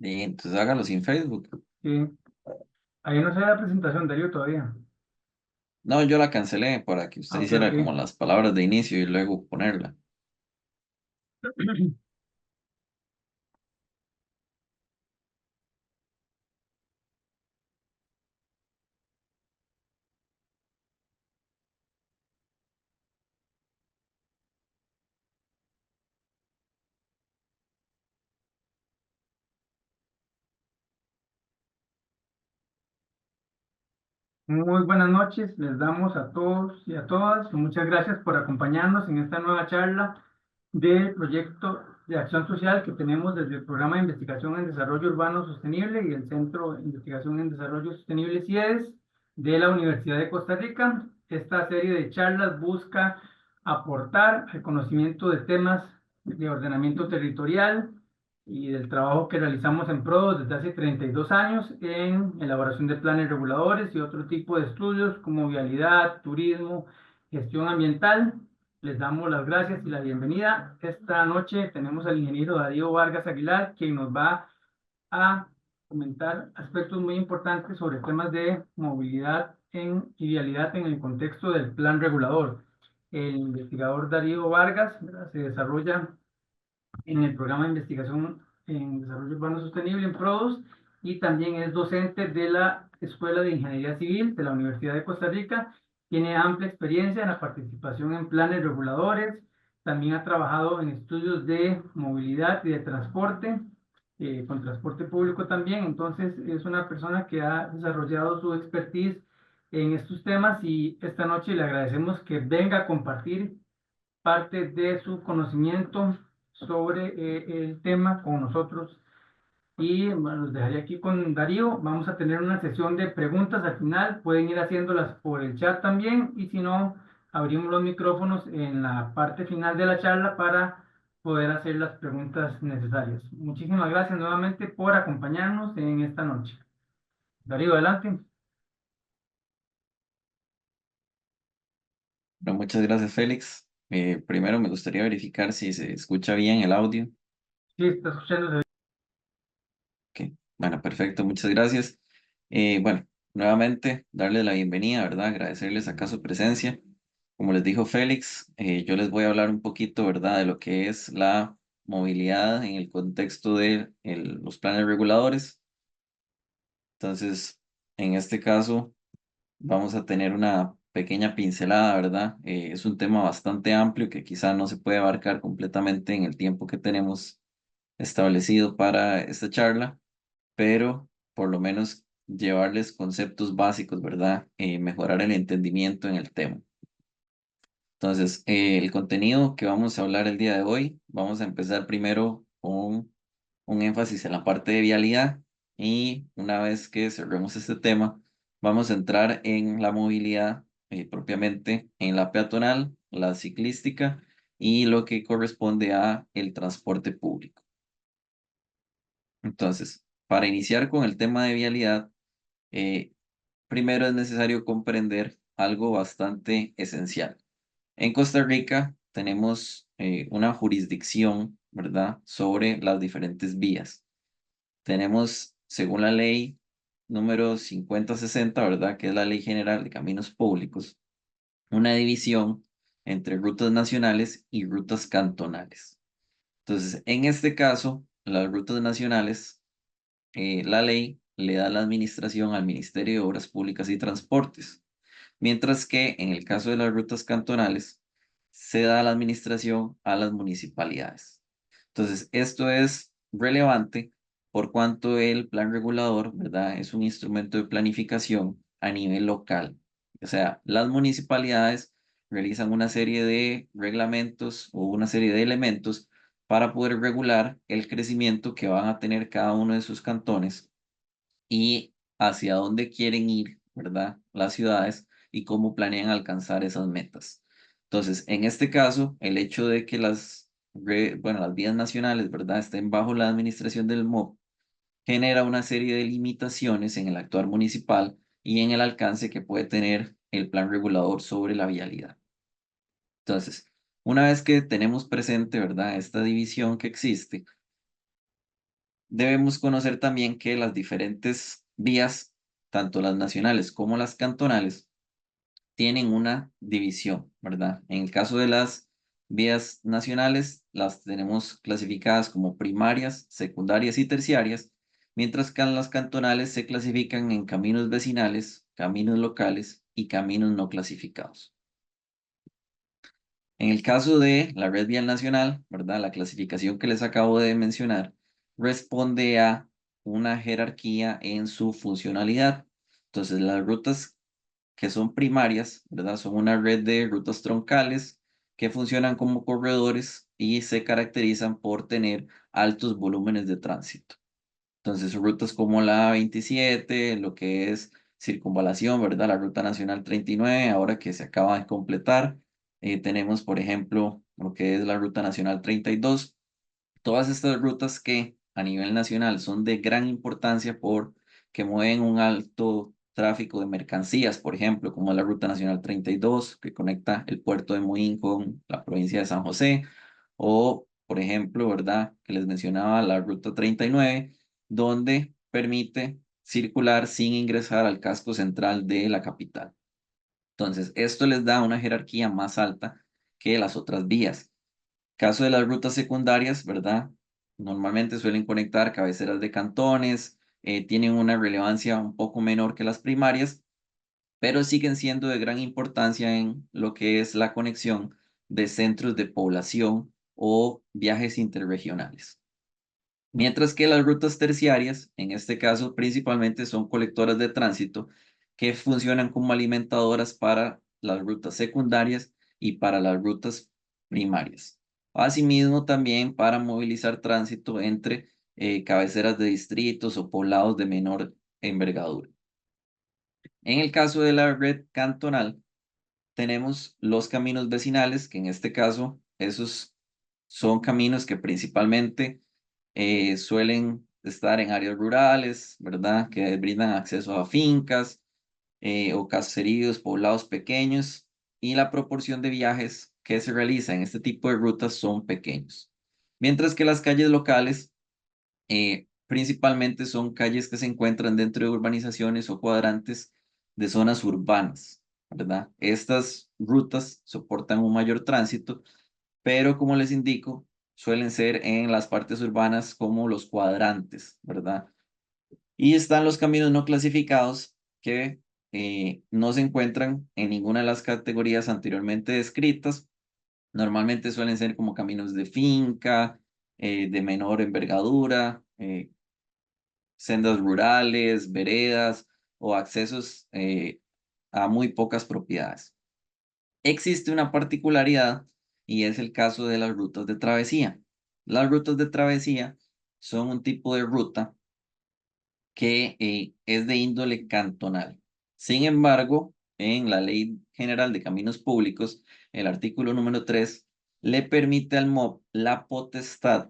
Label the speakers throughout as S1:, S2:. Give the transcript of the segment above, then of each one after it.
S1: Y entonces hágalo sin Facebook.
S2: Sí. Ahí no se ve la presentación, Darío, todavía.
S1: No, yo la cancelé para que usted
S2: Ah, ok, ok.
S1: hiciera como las palabras de inicio y luego ponerla.
S2: Muy buenas noches, les damos a todos y a todas. Muchas gracias por acompañarnos en esta nueva charla del proyecto de acción social que tenemos desde el Programa de Investigación en Desarrollo Urbano Sostenible y el Centro de Investigación en Desarrollo Sostenible CIEDES de la Universidad de Costa Rica. Esta serie de charlas busca aportar el conocimiento de temas de ordenamiento territorial y del trabajo que realizamos en PRODOS desde hace 32 años en elaboración de planes reguladores y otro tipo de estudios como vialidad, turismo, gestión ambiental. Les damos las gracias y la bienvenida. Esta noche tenemos al ingeniero Darío Vargas Aguilar, quien nos va a comentar aspectos muy importantes sobre temas de movilidad y vialidad en el contexto del plan regulador. El investigador Darío Vargas, ¿verdad?, se desarrolla en el programa de investigación en desarrollo urbano sostenible en PRODUS y también es docente de la Escuela de Ingeniería Civil de la Universidad de Costa Rica. Tiene amplia experiencia en la participación en planes reguladores. También ha trabajado en estudios de movilidad y de transporte, con transporte público también. Entonces, es una persona que ha desarrollado su expertise en estos temas y esta noche le agradecemos que venga a compartir parte de su conocimiento sobre el tema con nosotros. Y bueno, los dejaría aquí con Darío. Vamos a tener una sesión de preguntas al final. Pueden ir haciéndolas por el chat también. Y si no, abrimos los micrófonos en la parte final de la charla para poder hacer las preguntas necesarias. Muchísimas gracias nuevamente por acompañarnos en esta noche. Darío, adelante.
S1: Bueno, muchas gracias, Félix. Primero me gustaría verificar si se escucha bien el audio.
S2: Sí, está escuchando.
S1: Ok, bueno, perfecto, muchas gracias. Bueno, nuevamente darles la bienvenida, ¿verdad? Agradecerles acá su presencia. Como les dijo Félix, yo les voy a hablar un poquito, ¿verdad?, de lo que es la movilidad en el contexto de los planes reguladores. Entonces, en este caso, vamos a tener una pequeña pincelada, ¿verdad? Es un tema bastante amplio que quizá no se puede abarcar completamente en el tiempo que tenemos establecido para esta charla, pero por lo menos llevarles conceptos básicos, ¿verdad? Mejorar el entendimiento en el tema. Entonces, el contenido que vamos a hablar el día de hoy, vamos a empezar primero con un énfasis en la parte de vialidad y una vez que cerremos este tema, vamos a entrar en la movilidad propiamente en la peatonal, la ciclística y lo que corresponde a el transporte público. Entonces, para iniciar con el tema de vialidad, eh, primero es necesario comprender algo bastante esencial. En Costa Rica tenemos una jurisdicción, ¿verdad?, sobre las diferentes vías. Tenemos, según la ley número 5060, ¿verdad?, que es la Ley General de Caminos Públicos, una división entre rutas nacionales y rutas cantonales. Entonces, en este caso, las rutas nacionales, la ley le da la administración al Ministerio de Obras Públicas y Transportes, mientras que en el caso de las rutas cantonales, se da la administración a las municipalidades. Entonces, esto es relevante por cuanto el plan regulador, ¿verdad?, es un instrumento de planificación a nivel local. O sea, las municipalidades realizan una serie de reglamentos o una serie de elementos para poder regular el crecimiento que van a tener cada uno de sus cantones y hacia dónde quieren ir, ¿verdad?, las ciudades y cómo planean alcanzar esas metas. Entonces, en este caso, el hecho de que las vías nacionales, ¿verdad?, estén bajo la administración del MOP, genera una serie de limitaciones en el actuar municipal y en el alcance que puede tener el plan regulador sobre la vialidad. Entonces, una vez que tenemos presente, ¿verdad?, esta división que existe, debemos conocer también que las diferentes vías, tanto las nacionales como las cantonales, tienen una división, ¿verdad? En el caso de las vías nacionales, las tenemos clasificadas como primarias, secundarias y terciarias, mientras que en las cantonales se clasifican en caminos vecinales, caminos locales y caminos no clasificados. En el caso de la red vial nacional, ¿verdad? La clasificación que les acabo de mencionar responde a una jerarquía en su funcionalidad. Entonces, las rutas que son primarias, ¿verdad? Son una red de rutas troncales que funcionan como corredores y se caracterizan por tener altos volúmenes de tránsito. Entonces, rutas como la 27, lo que es circunvalación, ¿verdad? La Ruta Nacional 39, ahora que se acaba de completar. Tenemos, por ejemplo, lo que es la Ruta Nacional 32. Todas estas rutas que a nivel nacional son de gran importancia porque mueven un alto tráfico de mercancías, por ejemplo, como la Ruta Nacional 32, que conecta el puerto de Moín con la provincia de San José, o, por ejemplo, ¿verdad? Que les mencionaba la Ruta 39, donde permite circular sin ingresar al casco central de la capital. Entonces, esto les da una jerarquía más alta que las otras vías. Caso de las rutas secundarias, ¿verdad? Normalmente suelen conectar cabeceras de cantones, tienen una relevancia un poco menor que las primarias, pero siguen siendo de gran importancia en lo que es la conexión de centros de población o viajes interregionales. Mientras que las rutas terciarias, en este caso principalmente son colectoras de tránsito que funcionan como alimentadoras para las rutas secundarias y para las rutas primarias. Asimismo, también para movilizar tránsito entre cabeceras de distritos o poblados de menor envergadura. En el caso de la red cantonal, tenemos los caminos vecinales, que en este caso, esos son caminos que principalmente suelen estar en áreas rurales, ¿verdad? Que brindan acceso a fincas o caseríos, poblados pequeños, y la proporción de viajes que se realiza en este tipo de rutas son pequeños. Mientras que las calles locales principalmente son calles que se encuentran dentro de urbanizaciones o cuadrantes de zonas urbanas, ¿verdad? Estas rutas soportan un mayor tránsito, pero como les indico, suelen ser en las partes urbanas como los cuadrantes, ¿verdad? Y están los caminos no clasificados que no se encuentran en ninguna de las categorías anteriormente descritas. Normalmente suelen ser como caminos de finca, de menor envergadura, sendas rurales, veredas o accesos a muy pocas propiedades. Existe una particularidad y es el caso de las rutas de travesía. Las rutas de travesía son un tipo de ruta que es de índole cantonal. Sin embargo, en la Ley General de Caminos Públicos, el artículo número 3 le permite al MOB la potestad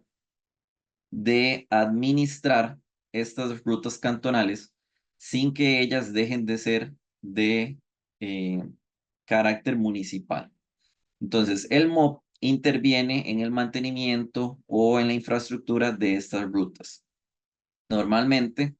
S1: de administrar estas rutas cantonales sin que ellas dejen de ser de eh, carácter municipal. Entonces, el MOB interviene en el mantenimiento o en la infraestructura de estas rutas. Normalmente,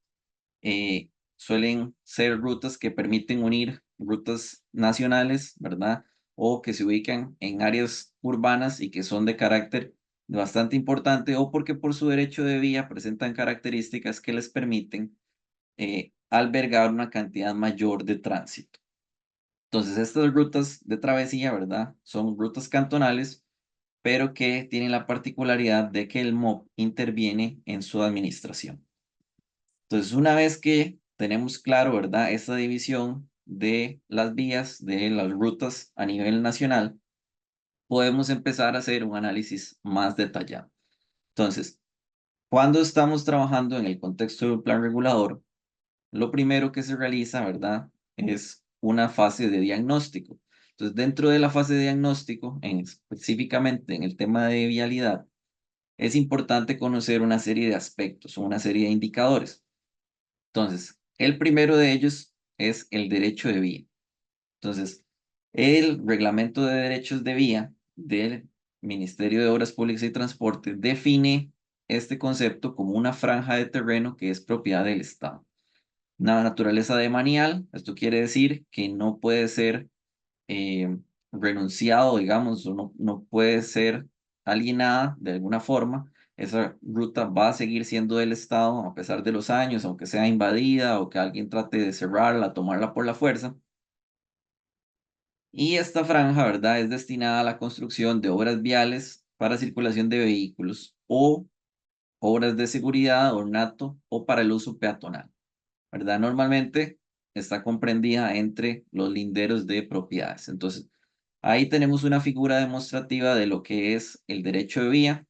S1: suelen ser rutas que permiten unir rutas nacionales, ¿verdad? O que se ubican en áreas urbanas y que son de carácter bastante importante o porque por su derecho de vía presentan características que les permiten albergar una cantidad mayor de tránsito. Entonces, estas rutas de travesía, ¿verdad? Son rutas cantonales, pero que tienen la particularidad de que el MOB interviene en su administración. Entonces, una vez que tenemos claro, ¿verdad? Esta división de las vías, de las rutas a nivel nacional, podemos empezar a hacer un análisis más detallado. Entonces, cuando estamos trabajando en el contexto del plan regulador, lo primero que se realiza, ¿verdad? Es una fase de diagnóstico. Entonces, dentro de la fase de diagnóstico, específicamente en el tema de vialidad, es importante conocer una serie de aspectos o una serie de indicadores. Entonces, el primero de ellos es el derecho de vía. Entonces, el reglamento de derechos de vía del Ministerio de Obras Públicas y Transporte define este concepto como una franja de terreno que es propiedad del Estado. Una naturaleza demanial, esto quiere decir que no puede ser eh, renunciado, digamos, o no puede ser alienada de alguna forma. Esa ruta va a seguir siendo del Estado a pesar de los años, aunque sea invadida o que alguien trate de cerrarla, tomarla por la fuerza. Y esta franja, ¿verdad?, es destinada a la construcción de obras viales para circulación de vehículos o obras de seguridad, ornato o para el uso peatonal, ¿verdad? Normalmente está comprendida entre los linderos de propiedades. Entonces, ahí tenemos una figura demostrativa de lo que es el derecho de vía.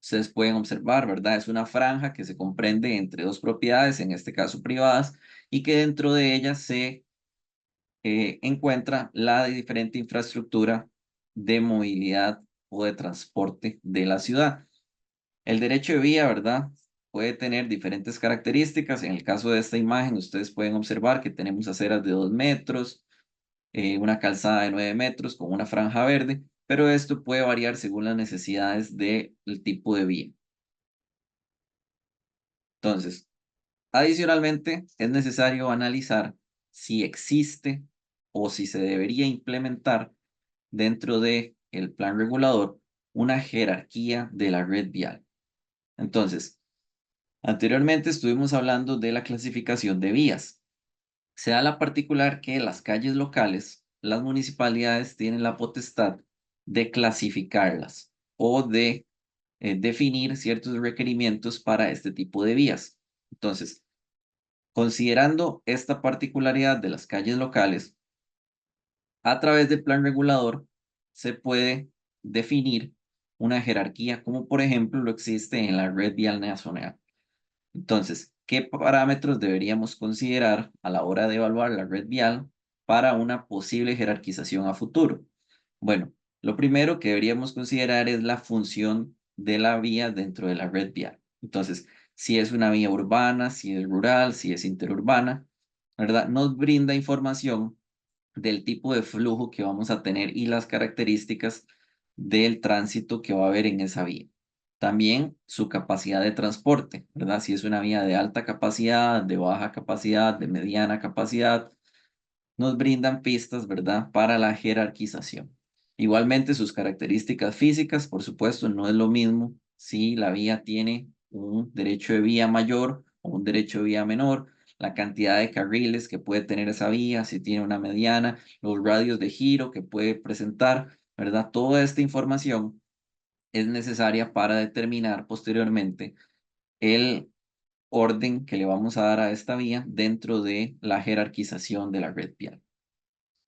S1: Ustedes pueden observar, ¿verdad? Es una franja que se comprende entre dos propiedades, en este caso privadas, y que dentro de ella se encuentra la diferente infraestructura de movilidad o de transporte de la ciudad. El derecho de vía, ¿verdad? Puede tener diferentes características. En el caso de esta imagen, ustedes pueden observar que tenemos aceras de 2 metros, una calzada de 9 metros con una franja verde, pero esto puede variar según las necesidades del tipo de vía. Entonces, adicionalmente, es necesario analizar si existe o si se debería implementar dentro de el plan regulador una jerarquía de la red vial. Entonces, anteriormente estuvimos hablando de la clasificación de vías. Se da la particular que las calles locales, las municipalidades tienen la potestad de clasificarlas o de definir ciertos requerimientos para este tipo de vías. Entonces, considerando esta particularidad de las calles locales, a través del plan regulador se puede definir una jerarquía, como por ejemplo lo existe en la red vial nacional. Entonces, ¿qué parámetros deberíamos considerar a la hora de evaluar la red vial para una posible jerarquización a futuro? Bueno, lo primero que deberíamos considerar es la función de la vía dentro de la red vial. Entonces, si es una vía urbana, si es rural, si es interurbana, ¿verdad? Nos brinda información del tipo de flujo que vamos a tener y las características del tránsito que va a haber en esa vía. También su capacidad de transporte, ¿verdad? Si es una vía de alta capacidad, de baja capacidad, de mediana capacidad, nos brindan pistas, ¿verdad?, para la jerarquización. Igualmente, sus características físicas, por supuesto, no es lo mismo si la vía tiene un derecho de vía mayor o un derecho de vía menor, la cantidad de carriles que puede tener esa vía, si tiene una mediana, los radios de giro que puede presentar, ¿verdad? Toda esta información es necesaria para determinar posteriormente el orden que le vamos a dar a esta vía dentro de la jerarquización de la red vial.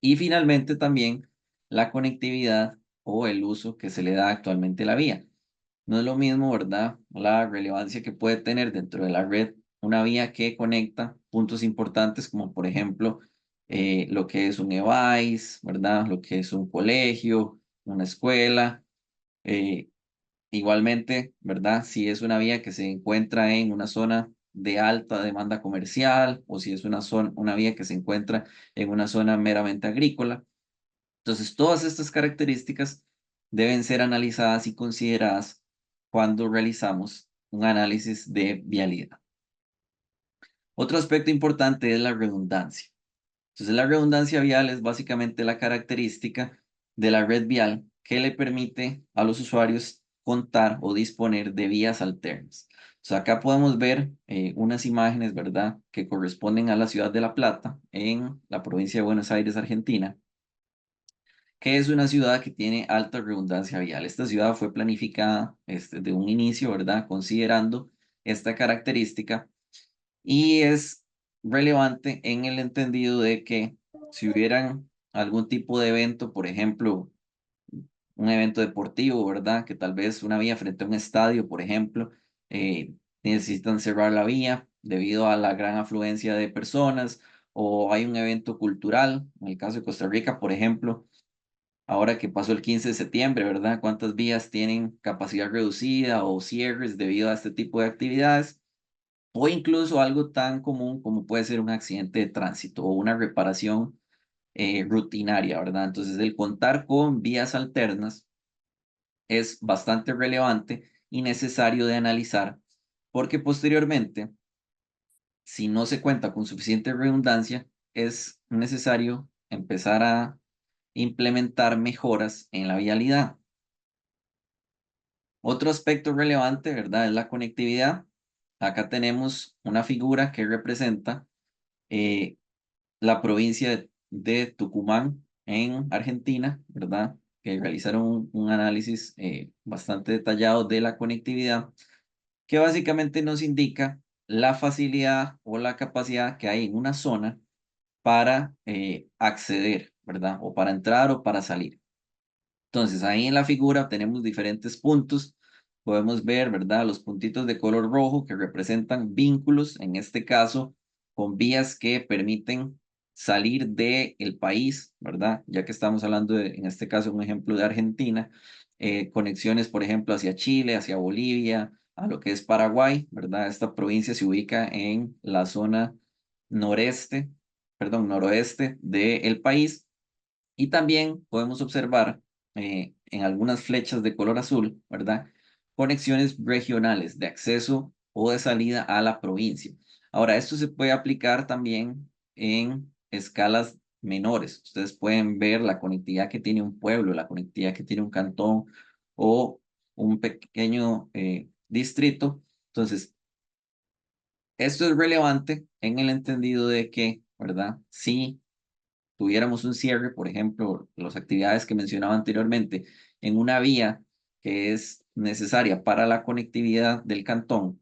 S1: Y finalmente también la conectividad o el uso que se le da actualmente a la vía. No es lo mismo, ¿verdad?, la relevancia que puede tener dentro de la red una vía que conecta puntos importantes como por ejemplo lo que es un EVAIS, ¿verdad?, lo que es un colegio, una escuela. eh, Igualmente, ¿verdad?, si es una vía que se encuentra en una zona de alta demanda comercial o si es una vía que se encuentra en una zona meramente agrícola. Entonces, todas estas características deben ser analizadas y consideradas cuando realizamos un análisis de vialidad. Otro aspecto importante es la redundancia. Entonces, la redundancia vial es básicamente la característica de la red vial que le permite a los usuarios contar o disponer de vías alternas. Entonces, acá podemos ver unas imágenes, ¿verdad?, que corresponden a la ciudad de La Plata, en la provincia de Buenos Aires, Argentina, que es una ciudad que tiene alta redundancia vial. Esta ciudad fue planificada de un inicio, ¿verdad?, considerando esta característica y es relevante en el entendido de que si hubieran algún tipo de evento, por ejemplo, un evento deportivo, ¿verdad? Que tal vez una vía frente a un estadio, por ejemplo, eh, necesitan cerrar la vía debido a la gran afluencia de personas, o hay un evento cultural, en el caso de Costa Rica, por ejemplo, ahora que pasó el 15 de septiembre, ¿verdad? ¿Cuántas vías tienen capacidad reducida o cierres debido a este tipo de actividades? O incluso algo tan común como puede ser un accidente de tránsito o una reparación rutinaria, ¿verdad? Entonces, el contar con vías alternas es bastante relevante y necesario de analizar, porque posteriormente, si no se cuenta con suficiente redundancia, es necesario empezar a implementar mejoras en la vialidad. Otro aspecto relevante, ¿verdad? Es la conectividad. Acá tenemos una figura que representa eh, la provincia de Tucumán en Argentina, ¿verdad? Que realizaron un análisis bastante detallado de la conectividad, que básicamente nos indica la facilidad o la capacidad que hay en una zona para acceder, ¿verdad? O para entrar o para salir. Entonces, ahí en la figura tenemos diferentes puntos. Podemos ver, ¿verdad? Los puntitos de color rojo que representan vínculos, en este caso, con vías que permiten salir del país, ¿verdad? Ya que estamos hablando de, en este caso, un ejemplo de Argentina, conexiones, por ejemplo, hacia Chile, hacia Bolivia, a lo que es Paraguay, ¿verdad? Esta provincia se ubica en la zona noreste, perdón, noroeste del país. Y también podemos observar en algunas flechas de color azul, ¿verdad? Conexiones regionales de acceso o de salida a la provincia. Ahora, esto se puede aplicar también en escalas menores. Ustedes pueden ver la conectividad que tiene un pueblo, la conectividad que tiene un cantón o un pequeño distrito. Entonces, esto es relevante en el entendido de que, ¿verdad? Si tuviéramos un cierre, por ejemplo, las actividades que mencionaba anteriormente, en una vía que es necesaria para la conectividad del cantón,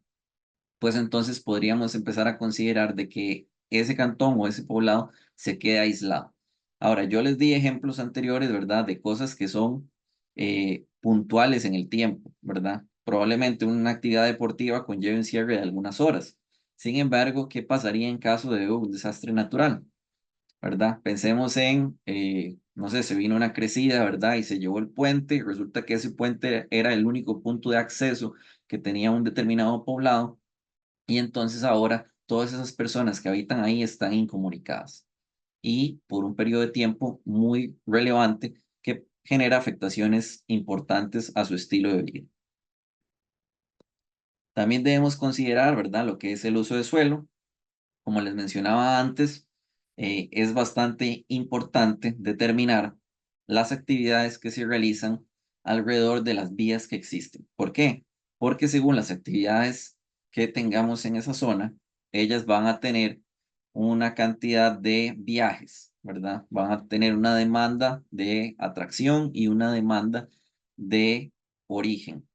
S1: pues entonces podríamos empezar a considerar de que ese cantón o ese poblado se quede aislado. Ahora, yo les di ejemplos anteriores, ¿verdad? De cosas que son puntuales en el tiempo, ¿verdad? Probablemente una actividad deportiva conlleve un cierre de algunas horas. Sin embargo, ¿qué pasaría en caso de un desastre natural? ¿Verdad? Pensemos en, no sé, se vino una crecida, ¿verdad? Y se llevó el puente y resulta que ese puente era el único punto de acceso que tenía un determinado poblado y entonces ahora todas esas personas que habitan ahí están incomunicadas y por un periodo de tiempo muy relevante que genera afectaciones importantes a su estilo de vida. También debemos considerar, ¿verdad? Lo que es el uso de suelo. Como les mencionaba antes, es bastante importante determinar las actividades que se realizan alrededor de las vías que existen. ¿Por qué? Porque según las actividades que tengamos en esa zona, ellas van a tener una cantidad de viajes, ¿verdad? Van a tener una demanda de atracción y una demanda de origen.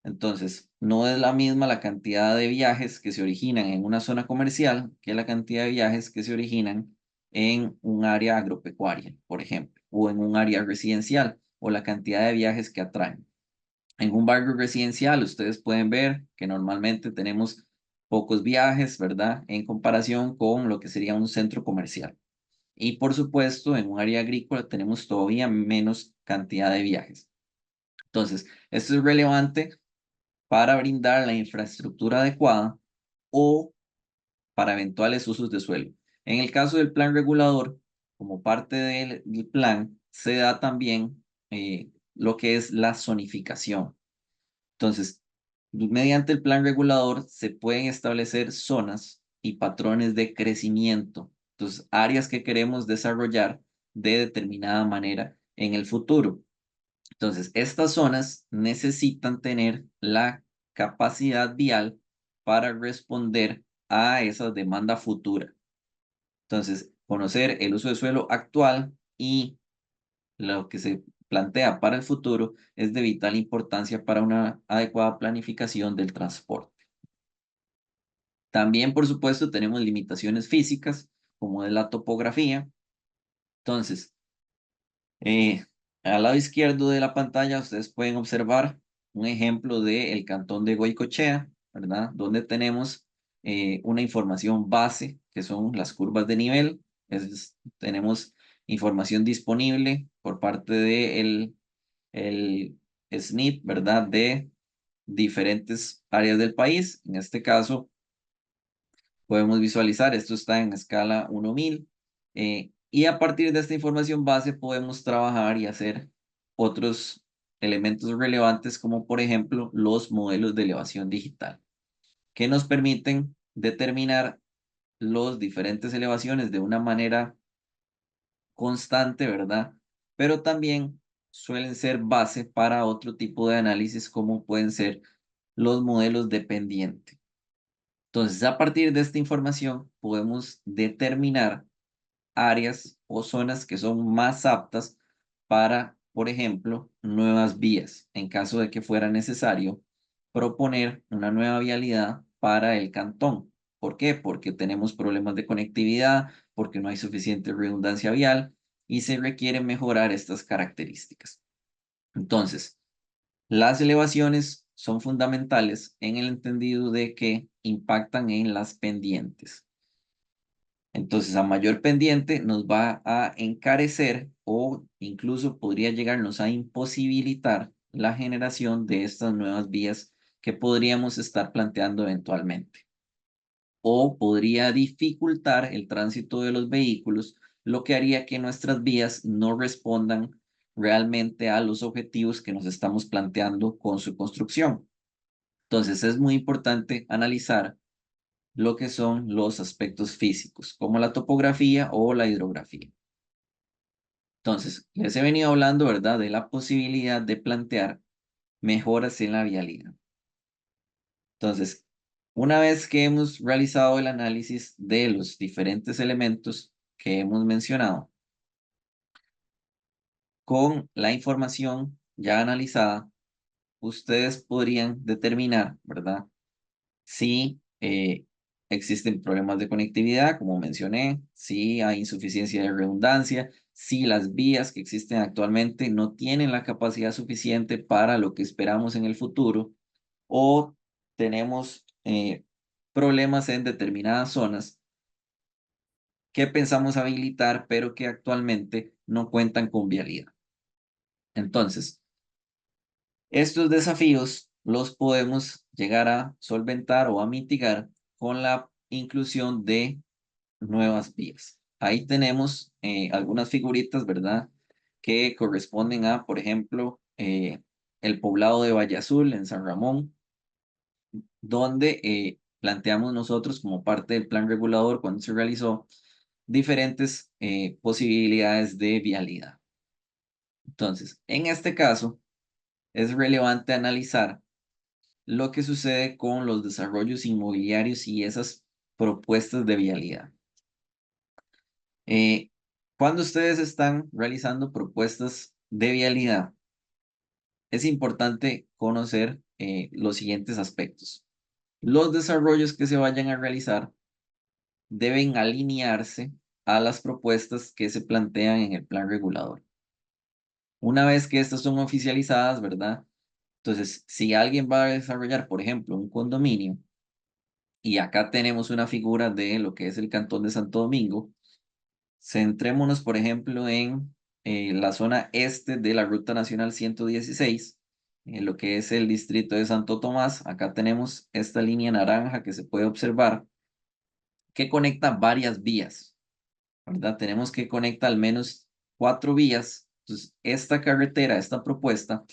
S1: Entonces, no es la misma la cantidad de viajes que se originan en una zona comercial que la cantidad de viajes que se originan en un área agropecuaria, por ejemplo, o en un área residencial, o la cantidad de viajes que atraen. En un barrio residencial, ustedes pueden ver que normalmente tenemos pocos viajes, ¿verdad? En comparación con lo que sería un centro comercial. Y por supuesto, en un área agrícola tenemos todavía menos cantidad de viajes. Entonces, esto es relevante para brindar la infraestructura adecuada o para eventuales usos de suelo. En el caso del plan regulador, como parte del plan, se da también lo que es la zonificación. Entonces, mediante el plan regulador se pueden establecer zonas y patrones de crecimiento. Entonces, áreas que queremos desarrollar de determinada manera en el futuro. Entonces, estas zonas necesitan tener la capacidad vial para responder a esa demanda futura. Entonces, conocer el uso de suelo actual y lo que se plantea para el futuro es de vital importancia para una adecuada planificación del transporte. También, por supuesto, tenemos limitaciones físicas, como es la topografía. Entonces, Eh, al lado izquierdo de la pantalla ustedes pueden observar un ejemplo del cantón de Goicoechea, ¿verdad? Donde tenemos una información base, que son las curvas de nivel. Tenemos información disponible por parte del el SNIP, ¿verdad? De diferentes áreas del país. En este caso, podemos visualizar, esto está en escala 1000, y a partir de esta información base podemos trabajar y hacer otros elementos relevantes como por ejemplo los modelos de elevación digital, que nos permiten determinar las diferentes elevaciones de una manera constante, ¿verdad? Pero también suelen ser base para otro tipo de análisis como pueden ser los modelos de pendiente. Entonces, a partir de esta información podemos determinar áreas o zonas que son más aptas para, por ejemplo, nuevas vías, en caso de que fuera necesario proponer una nueva vialidad para el cantón. ¿Por qué? Porque tenemos problemas de conectividad, porque no hay suficiente redundancia vial y se requiere mejorar estas características. Entonces, las elevaciones son fundamentales en el entendido de que impactan en las pendientes. Entonces, a mayor pendiente nos va a encarecer o incluso podría llegarnos a imposibilitar la generación de estas nuevas vías que podríamos estar planteando eventualmente. O podría dificultar el tránsito de los vehículos, lo que haría que nuestras vías no respondan realmente a los objetivos que nos estamos planteando con su construcción. Entonces, es muy importante analizar lo que son los aspectos físicos, como la topografía o la hidrografía. Entonces, les he venido hablando, ¿verdad?, de la posibilidad de plantear mejoras en la vialidad. Entonces, una vez que hemos realizado el análisis de los diferentes elementos que hemos mencionado, con la información ya analizada, ustedes podrían determinar, ¿verdad?, si existen problemas de conectividad, como mencioné, si hay insuficiencia de redundancia, si las vías que existen actualmente no tienen la capacidad suficiente para lo que esperamos en el futuro, o tenemos problemas en determinadas zonas que pensamos habilitar, pero que actualmente no cuentan con vialidad. Entonces, estos desafíos los podemos llegar a solventar o a mitigar con la inclusión de nuevas vías. Ahí tenemos algunas figuritas, ¿verdad? Que corresponden a, por ejemplo, el poblado de Valle Azul en San Ramón, donde planteamos nosotros como parte del plan regulador cuando se realizó diferentes posibilidades de vialidad. Entonces, en este caso, es relevante analizar lo que sucede con los desarrollos inmobiliarios y esas propuestas de vialidad. Cuando ustedes están realizando propuestas de vialidad, es importante conocer los siguientes aspectos. Los desarrollos que se vayan a realizar deben alinearse a las propuestas que se plantean en el plan regulador. Una vez que estas son oficializadas, ¿verdad? Entonces, si alguien va a desarrollar, por ejemplo, un condominio, y acá tenemos una figura de lo que es el Cantón de Santo Domingo, centrémonos, por ejemplo, en la zona este de la Ruta Nacional 116, en lo que es el distrito de Santo Tomás. Acá tenemos esta línea naranja que se puede observar, que conecta varias vías, ¿verdad? Tenemos que conecta al menos 4 vías. Entonces, esta carretera, esta propuesta,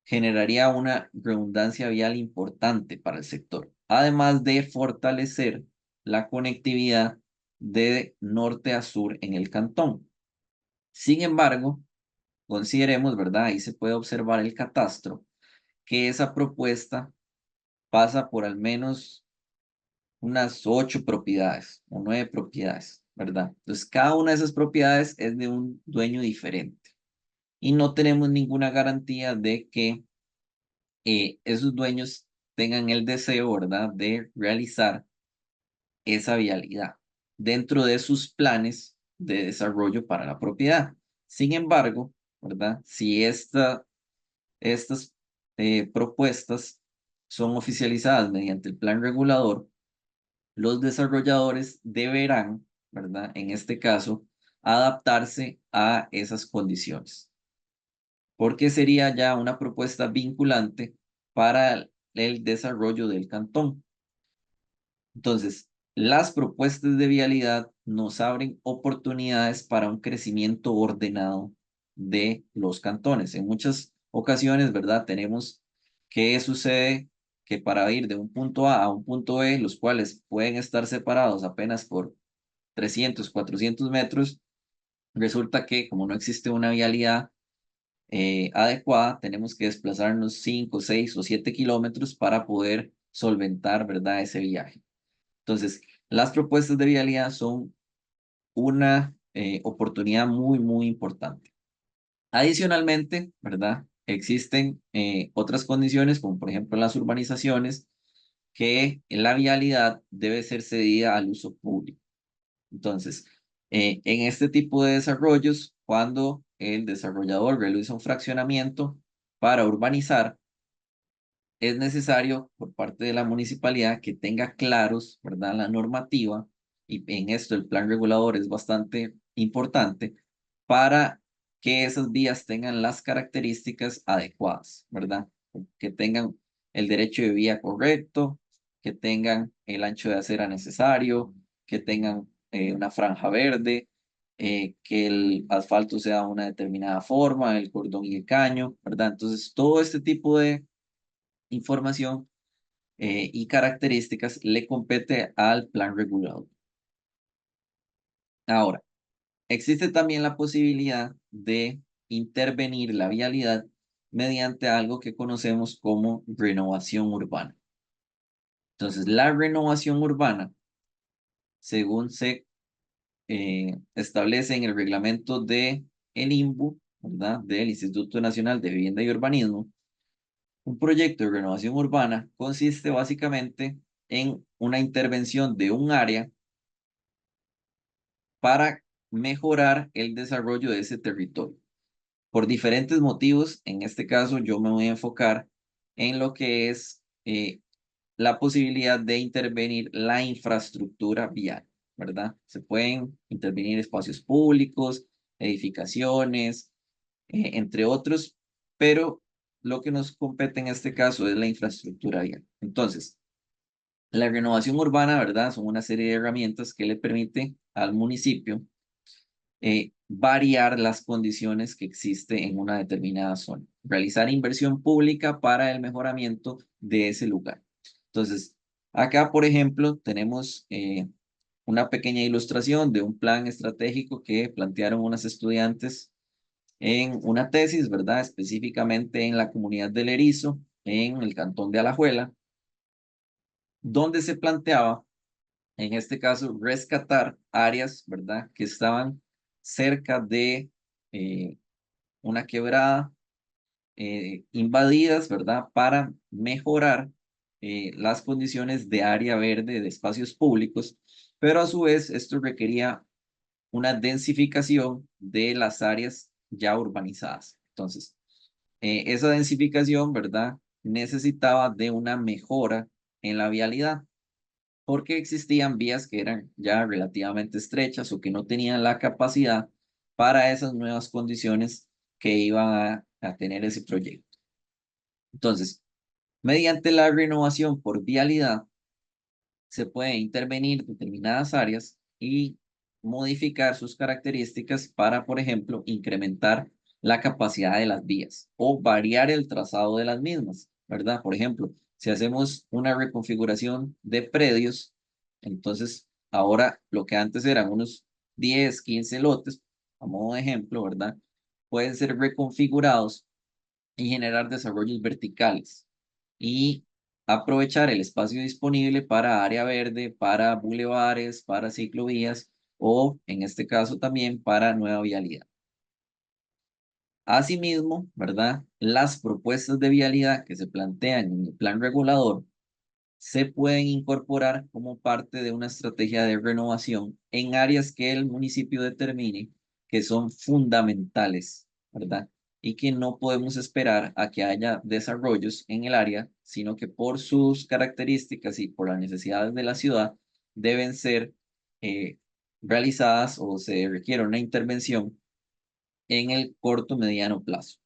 S1: generaría una redundancia vial importante para el sector, además de fortalecer la conectividad de norte a sur en el cantón. Sin embargo, consideremos, ¿verdad? Ahí se puede observar el catastro, que esa propuesta pasa por al menos unas 8 propiedades o 9 propiedades, ¿verdad? Entonces, cada una de esas propiedades es de un dueño diferente y no tenemos ninguna garantía de que esos dueños tengan el deseo, ¿verdad?, de realizar esa vialidad dentro de sus planes de desarrollo para la propiedad. Sin embargo, ¿verdad?, si estas propuestas son oficializadas mediante el plan regulador, los desarrolladores deberán, ¿verdad?, en este caso, adaptarse a esas condiciones, porque sería ya una propuesta vinculante para el desarrollo del cantón. Entonces, las propuestas de vialidad nos abren oportunidades para un crecimiento ordenado de los cantones. En muchas ocasiones, ¿verdad? Tenemos que sucede que para ir de un punto A un punto B, los cuales pueden estar separados apenas por 300, 400 metros, resulta que como no existe una vialidad adecuada, tenemos que desplazarnos 5, 6 o 7 kilómetros para poder solventar, ¿verdad? Ese viaje. Entonces, las propuestas de vialidad son una oportunidad muy, muy importante. Adicionalmente, ¿verdad? Existen otras condiciones, como por ejemplo en las urbanizaciones, que la vialidad debe ser cedida al uso público. Entonces, en este tipo de desarrollos, cuando el desarrollador realiza un fraccionamiento para urbanizar, es necesario por parte de la municipalidad que tenga claros, ¿verdad? La normativa, y en esto el plan regulador es bastante importante para que esas vías tengan las características adecuadas, ¿verdad? Que tengan el derecho de vía correcto, que tengan el ancho de acera necesario, que tengan una franja verde, que el asfalto sea de una determinada forma, el cordón y el caño, ¿verdad? Entonces, todo este tipo de información y características le compete al plan regulador. Ahora, existe también la posibilidad de intervenir la vialidad mediante algo que conocemos como renovación urbana. Entonces, la renovación urbana, según se establece en el reglamento de el INVU, ¿verdad? Del Instituto Nacional de Vivienda y Urbanismo, un proyecto de renovación urbana consiste básicamente en una intervención de un área para mejorar el desarrollo de ese territorio. Por diferentes motivos, en este caso yo me voy a enfocar en lo que es la posibilidad de intervenir la infraestructura vial, ¿verdad? Se pueden intervenir espacios públicos, edificaciones, entre otros, pero lo que nos compete en este caso es la infraestructura vial. Entonces, la renovación urbana, ¿verdad? Son una serie de herramientas que le permite al municipio variar las condiciones que existe en una determinada zona, realizar inversión pública para el mejoramiento de ese lugar. Entonces, acá, por ejemplo, tenemos una pequeña ilustración de un plan estratégico que plantearon unas estudiantes en una tesis, ¿verdad? Específicamente en la comunidad del Erizo, en el cantón de Alajuela, donde se planteaba, en este caso, rescatar áreas, ¿verdad? Que estaban cerca de eh, una quebrada, invadidas, ¿verdad? Para mejorar las condiciones de área verde, de espacios públicos, pero a su vez esto requería una densificación de las áreas ya urbanizadas. Entonces, esa densificación, ¿verdad? Necesitaba de una mejora en la vialidad, porque existían vías que eran ya relativamente estrechas o que no tenían la capacidad para esas nuevas condiciones que iban a tener ese proyecto. Entonces, mediante la renovación por vialidad, se puede intervenir determinadas áreas y modificar sus características para, por ejemplo, incrementar la capacidad de las vías o variar el trazado de las mismas, ¿verdad? Por ejemplo, si hacemos una reconfiguración de predios, entonces ahora lo que antes eran unos 10, 15 lotes, a modo de ejemplo, ¿verdad? Pueden ser reconfigurados y generar desarrollos verticales y aprovechar el espacio disponible para área verde, para bulevares, para ciclovías o, en este caso, también para nueva vialidad. Asimismo, ¿verdad? Las propuestas de vialidad que se plantean en el plan regulador se pueden incorporar como parte de una estrategia de renovación en áreas que el municipio determine que son fundamentales, ¿verdad? Y que no podemos esperar a que haya desarrollos en el área, sino que por sus características y por las necesidades de la ciudad deben ser eh, realizadas o se requiere una intervención en el corto mediano plazo.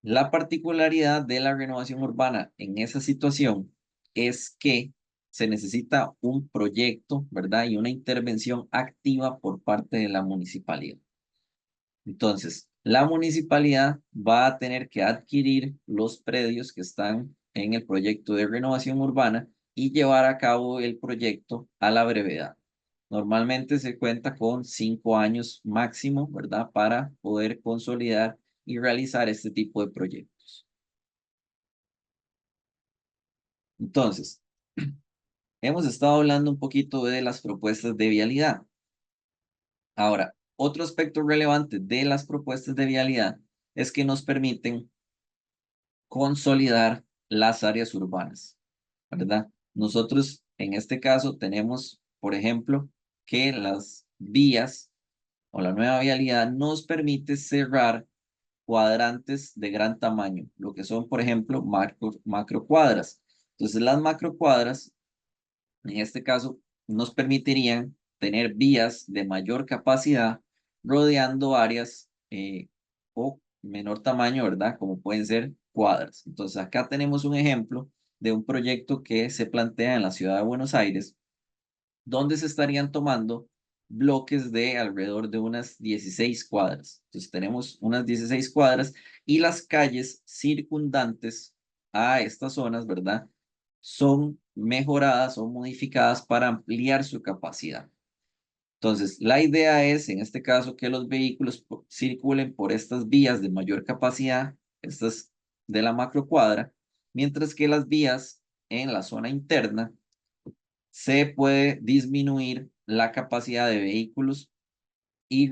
S1: La particularidad de la renovación urbana en esa situación es que se necesita un proyecto, ¿verdad? Y una intervención activa por parte de la municipalidad. Entonces, la municipalidad va a tener que adquirir los predios que están en el proyecto de renovación urbana y llevar a cabo el proyecto a la brevedad. Normalmente se cuenta con 5 años máximo, ¿verdad? Para poder consolidar y realizar este tipo de proyectos. Entonces, hemos estado hablando un poquito de las propuestas de vialidad. Ahora, otro aspecto relevante de las propuestas de vialidad es que nos permiten consolidar las áreas urbanas, ¿verdad? Nosotros en este caso tenemos, por ejemplo, que las vías o la nueva vialidad nos permite cerrar cuadrantes de gran tamaño, lo que son, por ejemplo, macro cuadras. Entonces, las macro cuadras, en este caso, nos permitirían tener vías de mayor capacidad rodeando áreas o menor tamaño, ¿verdad? Como pueden ser cuadras. Entonces, acá tenemos un ejemplo de un proyecto que se plantea en la ciudad de Buenos Aires, donde se estarían tomando bloques de alrededor de unas 16 cuadras. Entonces tenemos unas 16 cuadras y las calles circundantes a estas zonas, ¿verdad? Son mejoradas o modificadas para ampliar su capacidad. Entonces, la idea es, en este caso, que los vehículos circulen por estas vías de mayor capacidad, estas de la macrocuadra, mientras que las vías en la zona interna se puede disminuir la capacidad de vehículos y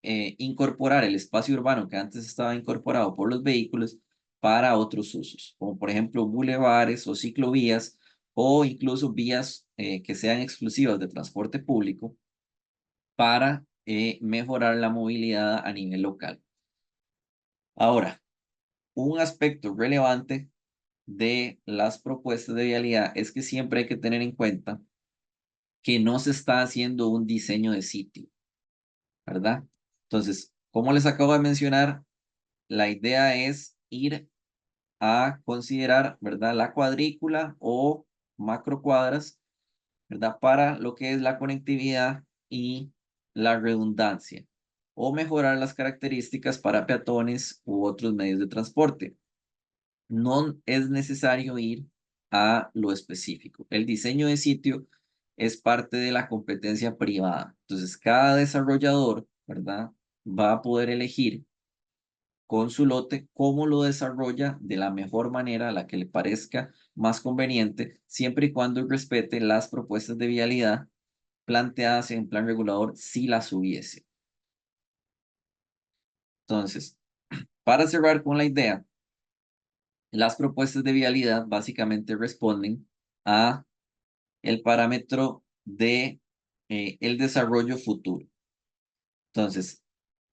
S1: incorporar el espacio urbano que antes estaba incorporado por los vehículos para otros usos, como por ejemplo bulevares o ciclovías o incluso vías que sean exclusivas de transporte público para mejorar la movilidad a nivel local. Ahora, un aspecto relevante de las propuestas de vialidad es que siempre hay que tener en cuenta que no se está haciendo un diseño de sitio, ¿verdad? Entonces, como les acabo de mencionar, la idea es ir a considerar, ¿verdad? La cuadrícula o macrocuadras, ¿verdad? Para lo que es la conectividad y la redundancia, o mejorar las características para peatones u otros medios de transporte. No es necesario ir a lo específico. El diseño de sitio es parte de la competencia privada. Entonces, cada desarrollador, ¿verdad? Va a poder elegir con su lote cómo lo desarrolla de la mejor manera, la que le parezca más conveniente, siempre y cuando respete las propuestas de vialidad planteadas en plan regulador si las hubiese. Entonces, para cerrar con la idea, las propuestas de vialidad básicamente responden a el parámetro de el desarrollo futuro. Entonces,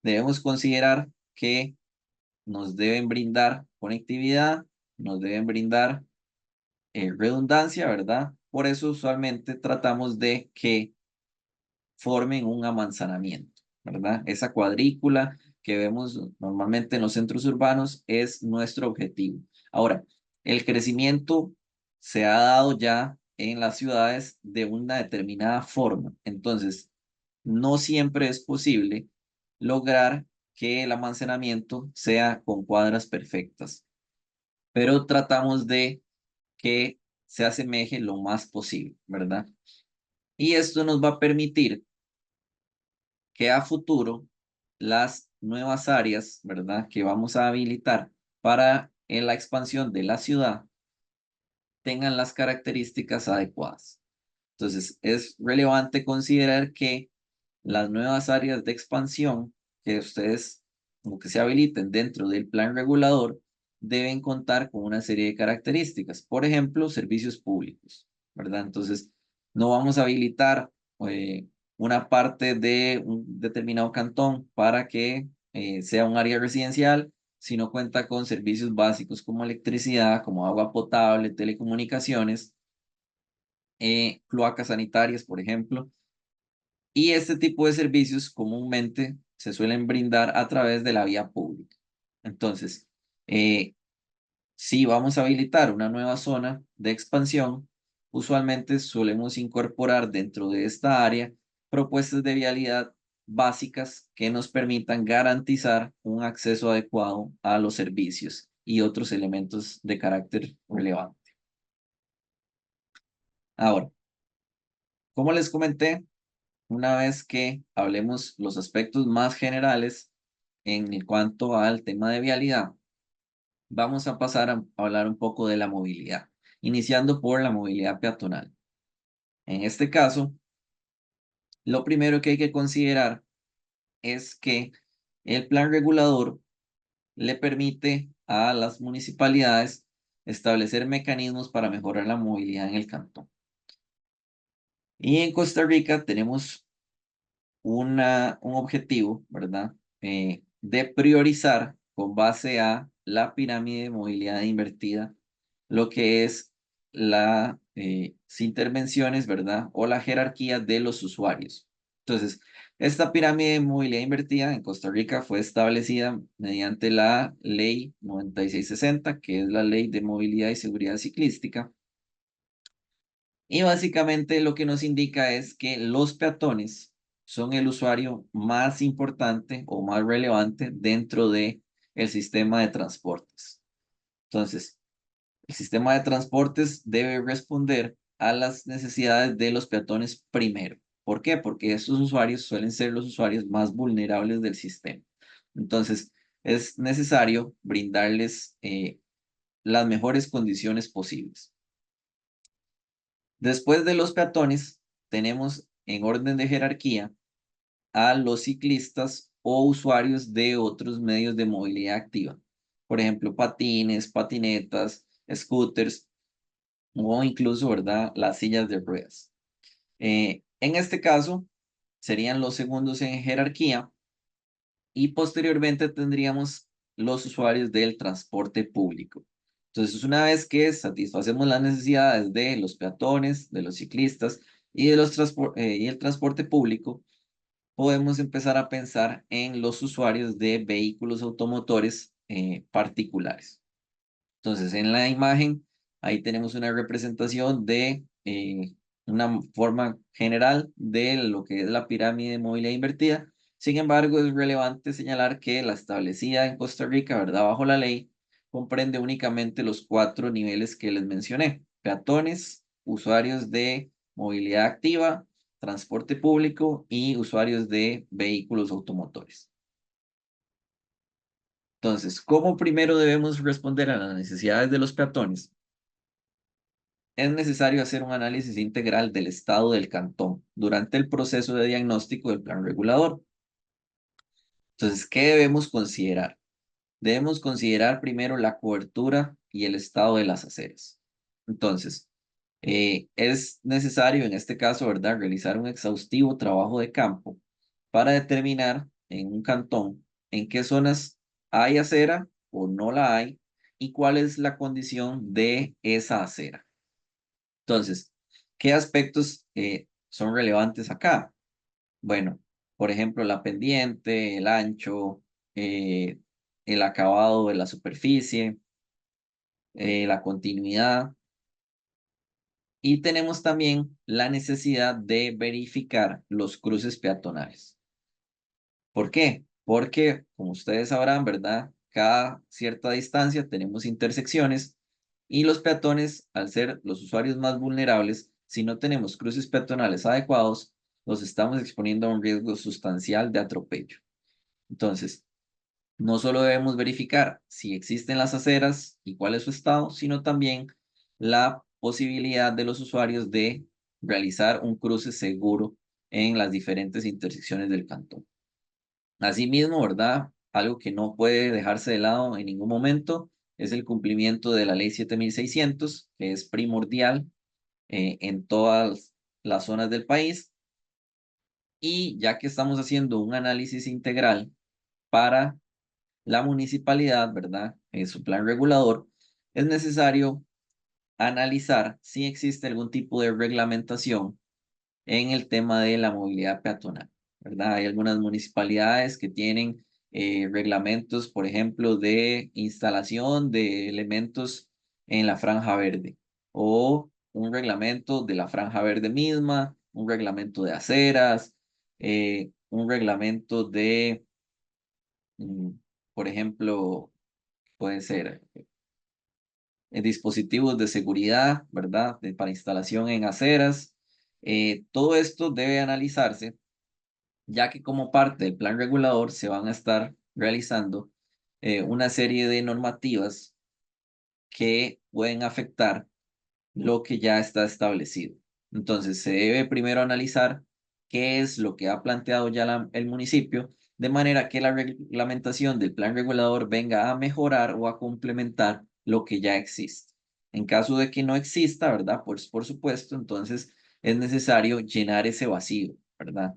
S1: debemos considerar que nos deben brindar conectividad, nos deben brindar redundancia, ¿verdad? Por eso usualmente tratamos de que formen un amanzanamiento, ¿verdad? Esa cuadrícula que vemos normalmente en los centros urbanos es nuestro objetivo. Ahora, el crecimiento se ha dado ya en las ciudades de una determinada forma. Entonces, no siempre es posible lograr que el almacenamiento sea con cuadras perfectas, pero tratamos de que se asemeje lo más posible, ¿verdad? Y esto nos va a permitir que a futuro las nuevas áreas, ¿verdad? Que vamos a habilitar para la expansión de la ciudad tengan las características adecuadas. Entonces, es relevante considerar que las nuevas áreas de expansión que ustedes como que se habiliten dentro del plan regulador deben contar con una serie de características. Por ejemplo, servicios públicos, ¿verdad? Entonces, no vamos a habilitar eh, una parte de un determinado cantón para que sea un área residencial si no cuenta con servicios básicos como electricidad, como agua potable, telecomunicaciones, cloacas sanitarias, por ejemplo. Y este tipo de servicios comúnmente se suelen brindar a través de la vía pública. Entonces, si vamos a habilitar una nueva zona de expansión, usualmente solemos incorporar dentro de esta área propuestas de vialidad básicas que nos permitan garantizar un acceso adecuado a los servicios y otros elementos de carácter relevante. Ahora, como les comenté, una vez que hablemos los aspectos más generales en cuanto al tema de vialidad, vamos a pasar a hablar un poco de la movilidad, iniciando por la movilidad peatonal. En este caso, lo primero que hay que considerar es que el plan regulador le permite a las municipalidades establecer mecanismos para mejorar la movilidad en el cantón. Y en Costa Rica tenemos un objetivo, ¿verdad? De priorizar con base a la pirámide de movilidad invertida, lo que es las intervenciones, ¿verdad? O la jerarquía de los usuarios. Entonces, esta pirámide de movilidad invertida en Costa Rica fue establecida mediante la Ley 9660, que es la Ley de Movilidad y Seguridad Ciclística. Y básicamente lo que nos indica es que los peatones son el usuario más importante o más relevante dentro de el sistema de transportes. Entonces, el sistema de transportes debe responder a las necesidades de los peatones primero. ¿Por qué? Porque esos usuarios suelen ser los usuarios más vulnerables del sistema. Entonces, es necesario brindarles las mejores condiciones posibles. Después de los peatones, tenemos en orden de jerarquía a los ciclistas o usuarios de otros medios de movilidad activa. Por ejemplo, patines, patinetas, scooters o incluso, ¿verdad?, las sillas de ruedas. En este caso, serían los segundos en jerarquía y posteriormente tendríamos los usuarios del transporte público. Entonces, una vez que satisfacemos las necesidades de los peatones, de los ciclistas y, y el transporte público, podemos empezar a pensar en los usuarios de vehículos automotores particulares. Entonces, en la imagen, ahí tenemos una representación de una forma general de lo que es la pirámide de movilidad invertida. Sin embargo, es relevante señalar que la establecida en Costa Rica, ¿verdad? Bajo la ley, comprende únicamente los 4 niveles que les mencioné: peatones, usuarios de movilidad activa, transporte público y usuarios de vehículos automotores. Entonces, ¿cómo primero debemos responder a las necesidades de los peatones? Es necesario hacer un análisis integral del estado del cantón durante el proceso de diagnóstico del plan regulador. Entonces, ¿qué debemos considerar? Debemos considerar primero la cobertura y el estado de las aceras. Entonces, es necesario en este caso, ¿verdad?, realizar un exhaustivo trabajo de campo para determinar en un cantón en qué zonas hay acera o no la hay y cuál es la condición de esa acera. Entonces, ¿qué aspectos son relevantes acá? Bueno, por ejemplo, la pendiente, el ancho, eh, el acabado de la superficie, la continuidad. Y tenemos también la necesidad de verificar los cruces peatonales. ¿Por qué? Porque, como ustedes sabrán, ¿verdad? Cada cierta distancia tenemos intersecciones y los peatones, al ser los usuarios más vulnerables, si no tenemos cruces peatonales adecuados, los estamos exponiendo a un riesgo sustancial de atropello. Entonces, no solo debemos verificar si existen las aceras y cuál es su estado, sino también la posibilidad de los usuarios de realizar un cruce seguro en las diferentes intersecciones del cantón. Asimismo, ¿verdad? Algo que no puede dejarse de lado en ningún momento es el cumplimiento de la Ley 7600, que es primordial en todas las zonas del país. Y ya que estamos haciendo un análisis integral para la municipalidad, ¿verdad? En su plan regulador, es necesario analizar si existe algún tipo de reglamentación en el tema de la movilidad peatonal, ¿verdad? Hay algunas municipalidades que tienen reglamentos, por ejemplo, de instalación de elementos en la franja verde o un reglamento de la franja verde misma, un reglamento de aceras, un reglamento de, por ejemplo, puede ser dispositivos de seguridad, ¿verdad? Para instalación en aceras. Todo esto debe analizarse, ya que como parte del plan regulador se van a estar realizando una serie de normativas que pueden afectar lo que ya está establecido. Entonces, se debe primero analizar qué es lo que ha planteado ya el municipio, de manera que la reglamentación del plan regulador venga a mejorar o a complementar lo que ya existe. En caso de que no exista, ¿verdad? Pues por supuesto, entonces es necesario llenar ese vacío, ¿verdad?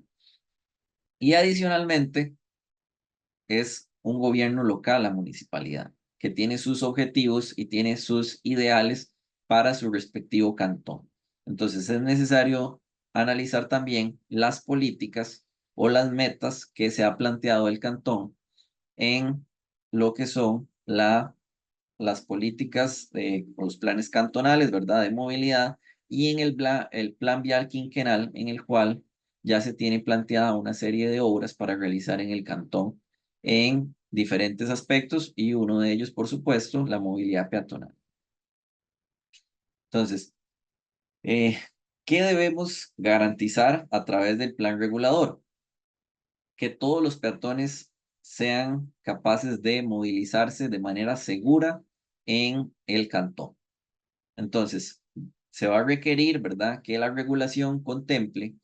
S1: Y adicionalmente, es un gobierno local, la municipalidad, que tiene sus objetivos y tiene sus ideales para su respectivo cantón. Entonces es necesario analizar también las políticas o las metas que se ha planteado el cantón en lo que son las políticas de los planes cantonales, ¿verdad? De movilidad y en el plan vial quinquenal en el cual ya se tiene planteada una serie de obras para realizar en el cantón en diferentes aspectos y uno de ellos, por supuesto, la movilidad peatonal. Entonces, eh, ¿qué debemos garantizar a través del plan regulador? Que todos los peatones sean capaces de movilizarse de manera segura en el cantón. Entonces, se va a requerir, ¿verdad?, que la regulación contemple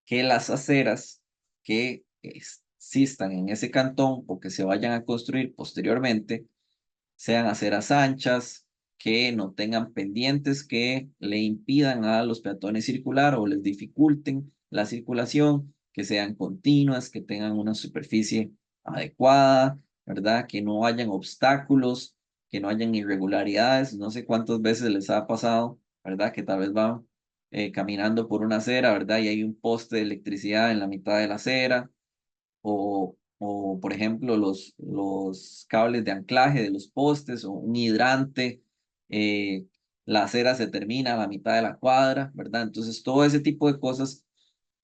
S1: que las aceras que existan en ese cantón o que se vayan a construir posteriormente sean aceras anchas, que no tengan pendientes que le impidan a los peatones circular o les dificulten la circulación, que sean continuas, que tengan una superficie adecuada, ¿verdad? Que no hayan obstáculos, que no hayan irregularidades. No sé cuántas veces les ha pasado, ¿verdad? Que tal vez van caminando por una acera, ¿verdad? Y hay un poste de electricidad en la mitad de la acera o por ejemplo, los cables de anclaje de los postes o un hidrante, eh, la acera se termina a la mitad de la cuadra, ¿verdad? Entonces, todo ese tipo de cosas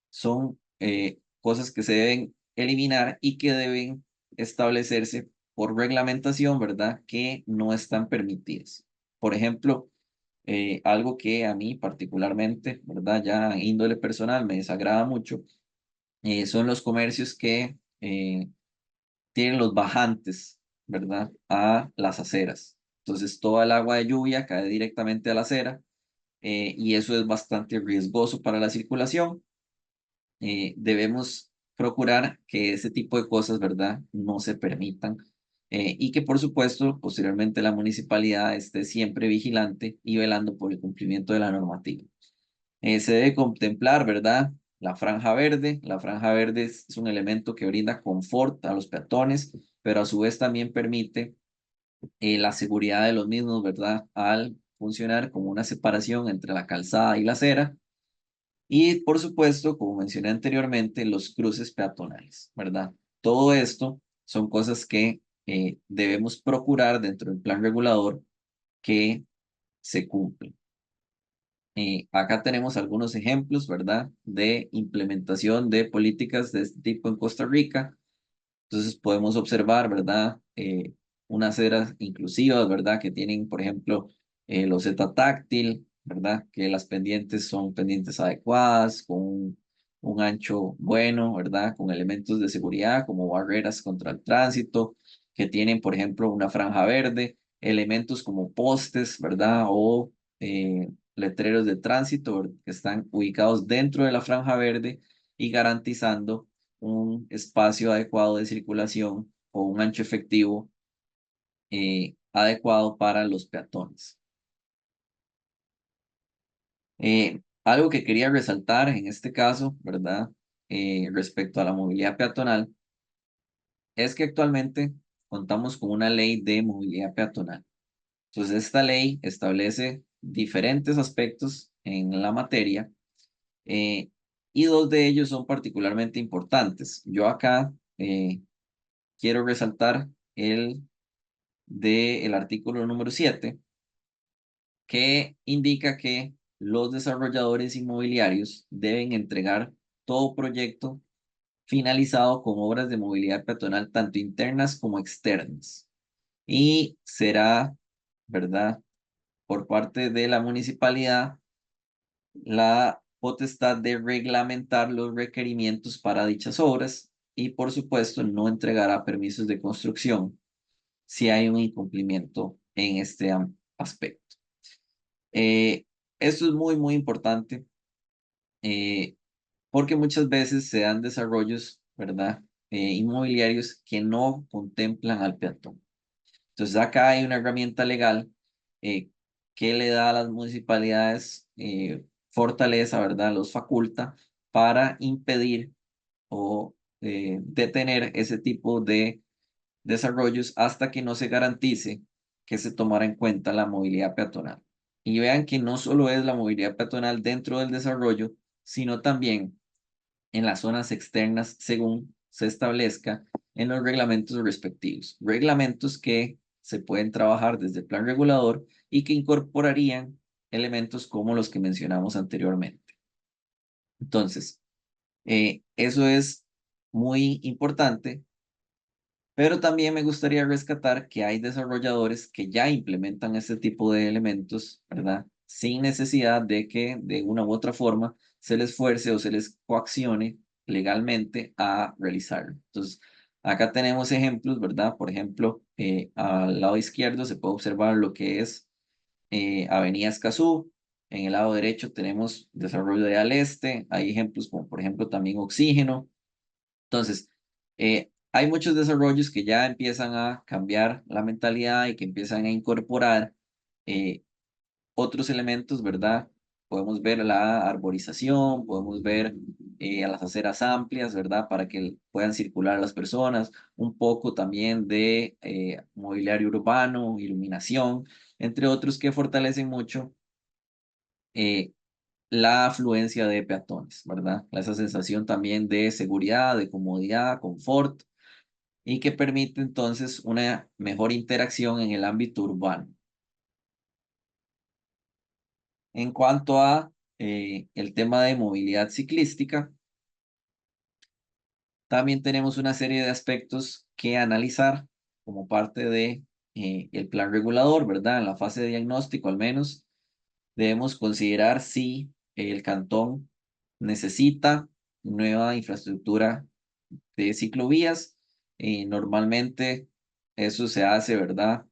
S1: son cosas que se deben eliminar y que deben establecerse por reglamentación, ¿verdad? Que no están permitidas. Por ejemplo, algo que a mí particularmente, ¿verdad? Ya en índole personal me desagrada mucho, son los comercios que tienen los bajantes, ¿verdad? A las aceras. Entonces, toda el agua de lluvia cae directamente a la acera y eso es bastante riesgoso para la circulación. Debemos procurar que ese tipo de cosas, ¿verdad? No se permitan y que, por supuesto, posteriormente la municipalidad esté siempre vigilante y velando por el cumplimiento de la normativa. Se debe contemplar, ¿verdad? La franja verde. La franja verde es un elemento que brinda confort a los peatones, pero a su vez también permite la seguridad de los mismos, ¿verdad? Al funcionar como una separación entre la calzada y la acera. Y por supuesto, como mencioné anteriormente, los cruces peatonales, ¿verdad? Todo esto son cosas que debemos procurar dentro del plan regulador que se cumplan. Acá tenemos algunos ejemplos, ¿verdad? De implementación de políticas de este tipo en Costa Rica. Entonces podemos observar, ¿verdad? Unas aceras inclusivas, ¿verdad? Que tienen, por ejemplo, loseta táctil, ¿verdad? Que las pendientes son pendientes adecuadas, con un ancho bueno, ¿verdad? Con elementos de seguridad como barreras contra el tránsito, que tienen, por ejemplo, una franja verde, elementos como postes, ¿verdad? O letreros de tránsito que están ubicados dentro de la franja verde y garantizando un espacio adecuado de circulación o un ancho efectivo adecuado para los peatones. Algo que quería resaltar en este caso, ¿verdad? Respecto a la movilidad peatonal, es que actualmente contamos con una ley de movilidad peatonal. Entonces, esta ley establece diferentes aspectos en la materia eh, y dos de ellos son particularmente importantes. Yo acá quiero resaltar el del artículo número 7, que indica que los desarrolladores inmobiliarios deben entregar todo proyecto finalizado con obras de movilidad peatonal tanto internas como externas. Y será, ¿verdad?, por parte de la municipalidad la potestad de reglamentar los requerimientos para dichas obras y, por supuesto, no entregará permisos de construcción si hay un incumplimiento en este aspecto. Esto es muy, muy importante eh, porque muchas veces se dan desarrollos, ¿verdad? Inmobiliarios que no contemplan al peatón. Entonces, acá hay una herramienta legal eh, que le da a las municipalidades fortaleza, ¿verdad? Los faculta para impedir o detener ese tipo de desarrollos hasta que no se garantice que se tomará en cuenta la movilidad peatonal. Y vean que no solo es la movilidad peatonal dentro del desarrollo, sino también en las zonas externas según se establezca en los reglamentos respectivos. Reglamentos que se pueden trabajar desde el plan regulador y que incorporarían elementos como los que mencionamos anteriormente. Entonces, eso es muy importante, pero también me gustaría rescatar que hay desarrolladores que ya implementan este tipo de elementos, ¿verdad? Sin necesidad de que de una u otra forma se les fuerce o se les coaccione legalmente a realizarlo. Entonces, acá tenemos ejemplos, ¿verdad? Por ejemplo, al lado izquierdo se puede observar lo que es Avenida Escazú. En el lado derecho tenemos desarrollo de Al Este. Hay ejemplos como, por ejemplo, también Oxígeno. Entonces, hay muchos desarrollos que ya empiezan a cambiar la mentalidad y que empiezan a incorporar eh, otros elementos, ¿verdad? Podemos ver la arborización, podemos ver a las aceras amplias, ¿verdad? Para que puedan circular las personas, un poco también de mobiliario urbano, iluminación, entre otros que fortalecen mucho eh, la afluencia de peatones, ¿verdad? Esa sensación también de seguridad, de comodidad, confort y que permite entonces una mejor interacción en el ámbito urbano. En cuanto a el tema de movilidad ciclística, también tenemos una serie de aspectos que analizar como parte de el plan regulador, ¿verdad? En la fase de diagnóstico al menos debemos considerar si el cantón necesita nueva infraestructura de ciclovías. Normalmente eso se hace, ¿verdad?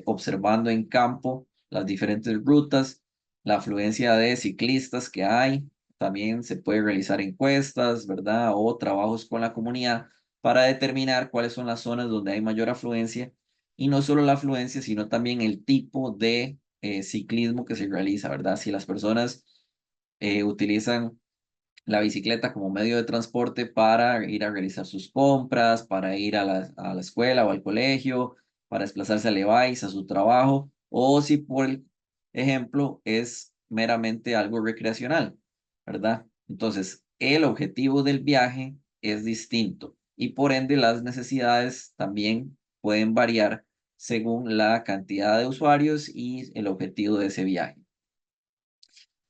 S1: Observando en campo las diferentes rutas, la afluencia de ciclistas que hay. También se puede realizar encuestas, ¿verdad? O trabajos con la comunidad para determinar cuáles son las zonas donde hay mayor afluencia. Y no solo la afluencia, sino también el tipo de ciclismo que se realiza, ¿verdad? Si las personas utilizan la bicicleta como medio de transporte para ir a realizar sus compras, para ir a la escuela o al colegio, para desplazarse a Levi's, a su trabajo, o si por ejemplo es meramente algo recreacional, ¿verdad? Entonces, el objetivo del viaje es distinto y por ende las necesidades también pueden variar según la cantidad de usuarios y el objetivo de ese viaje.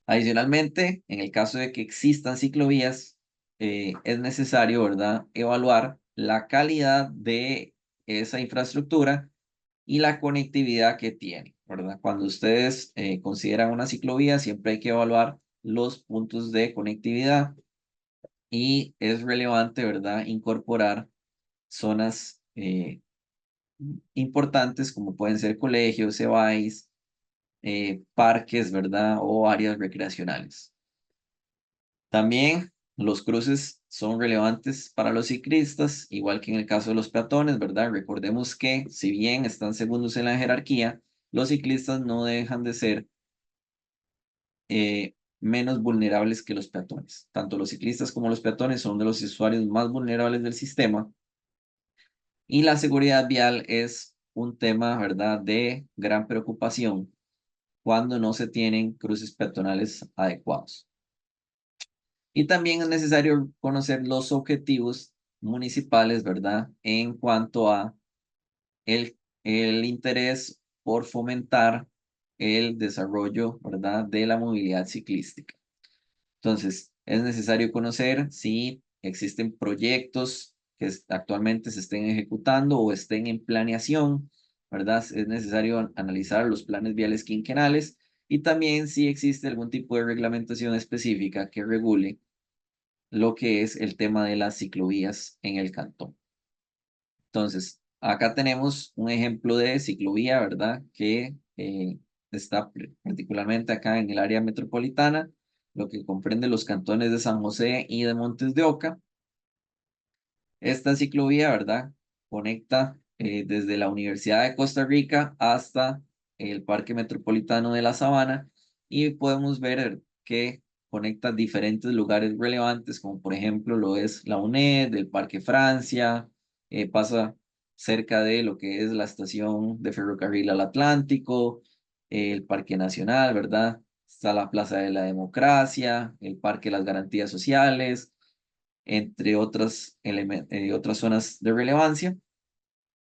S1: Adicionalmente, en el caso de que existan ciclovías, es necesario, ¿verdad?, evaluar la calidad de esa infraestructura y la conectividad que tiene, ¿verdad? Cuando ustedes consideran una ciclovía, siempre hay que evaluar los puntos de conectividad y es relevante, ¿verdad?, incorporar zonas importantes como pueden ser colegios, CEBAIS, parques, ¿verdad?, o áreas recreacionales. También los cruces son relevantes para los ciclistas, igual que en el caso de los peatones, ¿verdad? Recordemos que si bien están segundos en la jerarquía, los ciclistas no dejan de ser menos vulnerables que los peatones. Tanto los ciclistas como los peatones son de los usuarios más vulnerables del sistema y la seguridad vial es un tema, ¿verdad?, de gran preocupación cuando no se tienen cruces peatonales adecuados. Y también es necesario conocer los objetivos municipales, ¿verdad? En cuanto a el interés por fomentar el desarrollo, ¿verdad?, de la movilidad ciclística. Entonces, es necesario conocer si existen proyectos que actualmente se estén ejecutando o estén en planeación, ¿verdad? Es necesario analizar los planes viales quinquenales y también si existe algún tipo de reglamentación específica que regule lo que es el tema de las ciclovías en el cantón. Entonces, acá tenemos un ejemplo de ciclovía, ¿verdad? Que está particularmente acá en el área metropolitana, lo que comprende los cantones de San José y de Montes de Oca. Esta ciclovía, ¿verdad? Conecta desde la Universidad de Costa Rica hasta el Parque Metropolitano de La Sabana y podemos ver que conecta diferentes lugares relevantes, como por ejemplo lo es la UNED, el Parque Francia, pasa cerca de lo que es la estación de ferrocarril al Atlántico, el Parque Nacional, ¿verdad? Está la Plaza de la Democracia, el Parque de las Garantías Sociales, entre otras zonas de relevancia.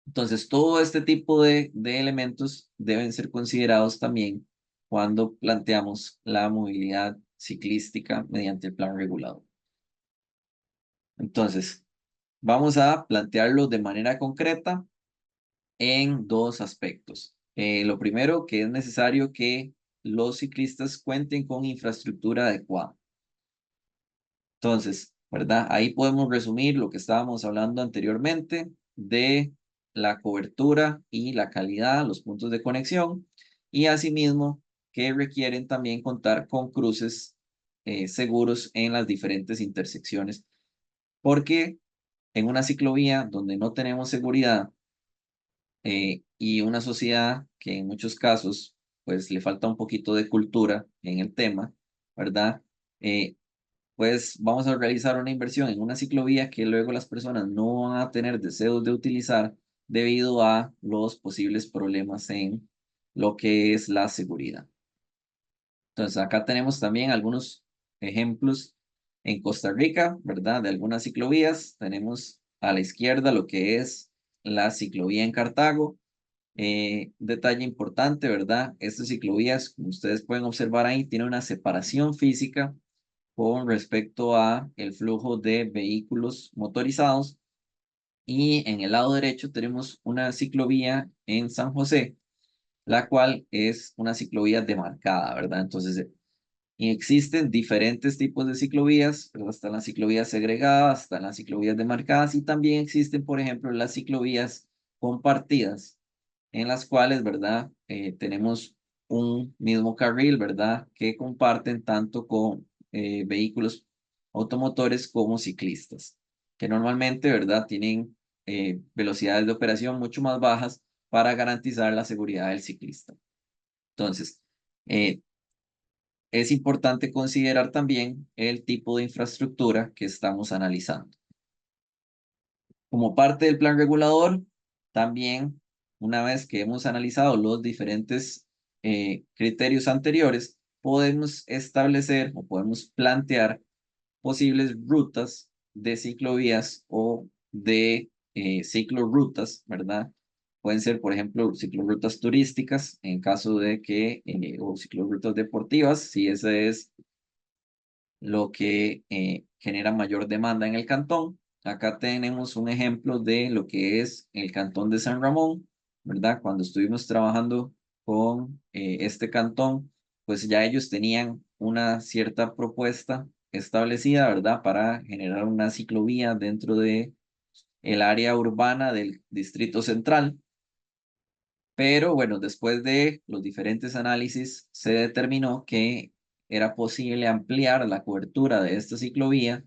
S1: Entonces, todo este tipo de elementos deben ser considerados también cuando planteamos la movilidad ciclística mediante el plan regulado. Entonces, vamos a plantearlo de manera concreta en dos aspectos. Lo primero, que es necesario que los ciclistas cuenten con infraestructura adecuada. Entonces, ¿verdad? Ahí podemos resumir lo que estábamos hablando anteriormente de la cobertura y la calidad, los puntos de conexión, y asimismo que requieren también contar con cruces seguros en las diferentes intersecciones, porque en una ciclovía donde no tenemos seguridad y una sociedad que en muchos casos pues le falta un poquito de cultura en el tema, ¿verdad? Pues vamos a realizar una inversión en una ciclovía que luego las personas no van a tener deseos de utilizar debido a los posibles problemas en lo que es la seguridad. Entonces, acá tenemos también algunos ejemplos en Costa Rica, ¿verdad? De algunas ciclovías. Tenemos a la izquierda lo que es la ciclovía en Cartago. Detalle importante, ¿verdad? Estas ciclovías, como ustedes pueden observar ahí, tiene una separación física con respecto a el flujo de vehículos motorizados. Y en el lado derecho tenemos una ciclovía en San José, la cual es una ciclovía demarcada, ¿verdad? Entonces, existen diferentes tipos de ciclovías, ¿verdad? Están las ciclovías segregadas, están las ciclovías demarcadas y también existen, por ejemplo, las ciclovías compartidas, en las cuales, ¿verdad? Tenemos un mismo carril, ¿verdad? Que comparten tanto con vehículos automotores como ciclistas, que normalmente, ¿verdad? Tienen velocidades de operación mucho más bajas para garantizar la seguridad del ciclista. Entonces, es importante considerar también el tipo de infraestructura que estamos analizando. Como parte del plan regulador, también, una vez que hemos analizado los diferentes criterios anteriores, podemos establecer o podemos plantear posibles rutas de ciclovías o de ciclorrutas, ¿verdad? Pueden ser, por ejemplo, ciclorrutas turísticas en caso de que, o ciclorrutas deportivas, si ese es lo que genera mayor demanda en el cantón. Acá tenemos un ejemplo de lo que es el cantón de San Ramón, ¿verdad? Cuando estuvimos trabajando con este cantón, pues ya ellos tenían una cierta propuesta establecida, ¿verdad? Para generar una ciclovía dentro de el área urbana del Distrito Central. Pero bueno, después de los diferentes análisis, se determinó que era posible ampliar la cobertura de esta ciclovía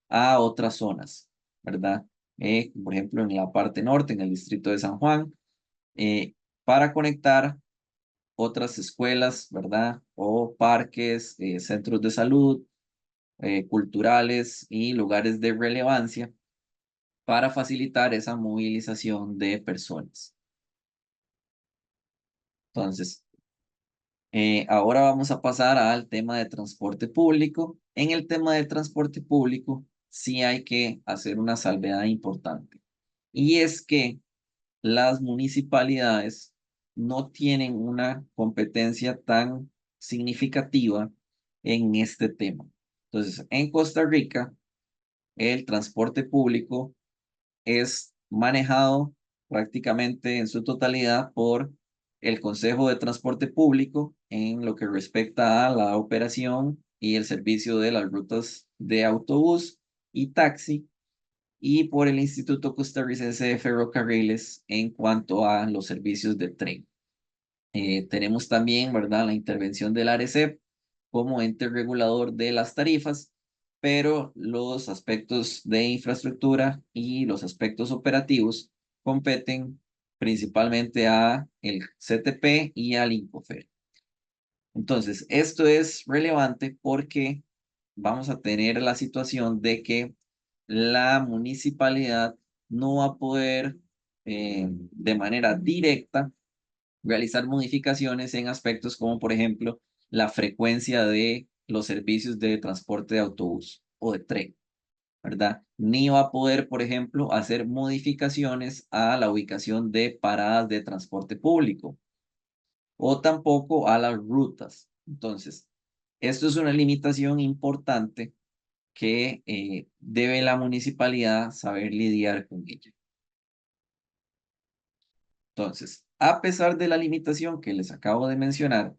S1: a otras zonas, ¿verdad? Por ejemplo, en la parte norte, en el distrito de San Juan, para conectar otras escuelas, ¿verdad? O parques, centros de salud, culturales y lugares de relevancia para facilitar esa movilización de personas. Entonces, ahora vamos a pasar al tema de transporte público. En el tema de transporte público, sí hay que hacer una salvedad importante. Y es que las municipalidades no tienen una competencia tan significativa en este tema. Entonces, en Costa Rica, el transporte público es manejado prácticamente en su totalidad por el Consejo de Transporte Público en lo que respecta a la operación y el servicio de las rutas de autobús y taxi, y por el Instituto Costarricense de Ferrocarriles en cuanto a los servicios de tren. Tenemos también, ¿verdad?, la intervención del ARECEP como ente regulador de las tarifas, pero los aspectos de infraestructura y los aspectos operativos competen principalmente a el CTP y al INCOFER. Entonces, esto es relevante porque vamos a tener la situación de que la municipalidad no va a poder de manera directa realizar modificaciones en aspectos como, por ejemplo, la frecuencia de los servicios de transporte de autobús o de tren, ¿verdad? Ni va a poder, por ejemplo, hacer modificaciones a la ubicación de paradas de transporte público o tampoco a las rutas. Entonces, esto es una limitación importante que debe la municipalidad saber lidiar con ella. Entonces, a pesar de la limitación que les acabo de mencionar,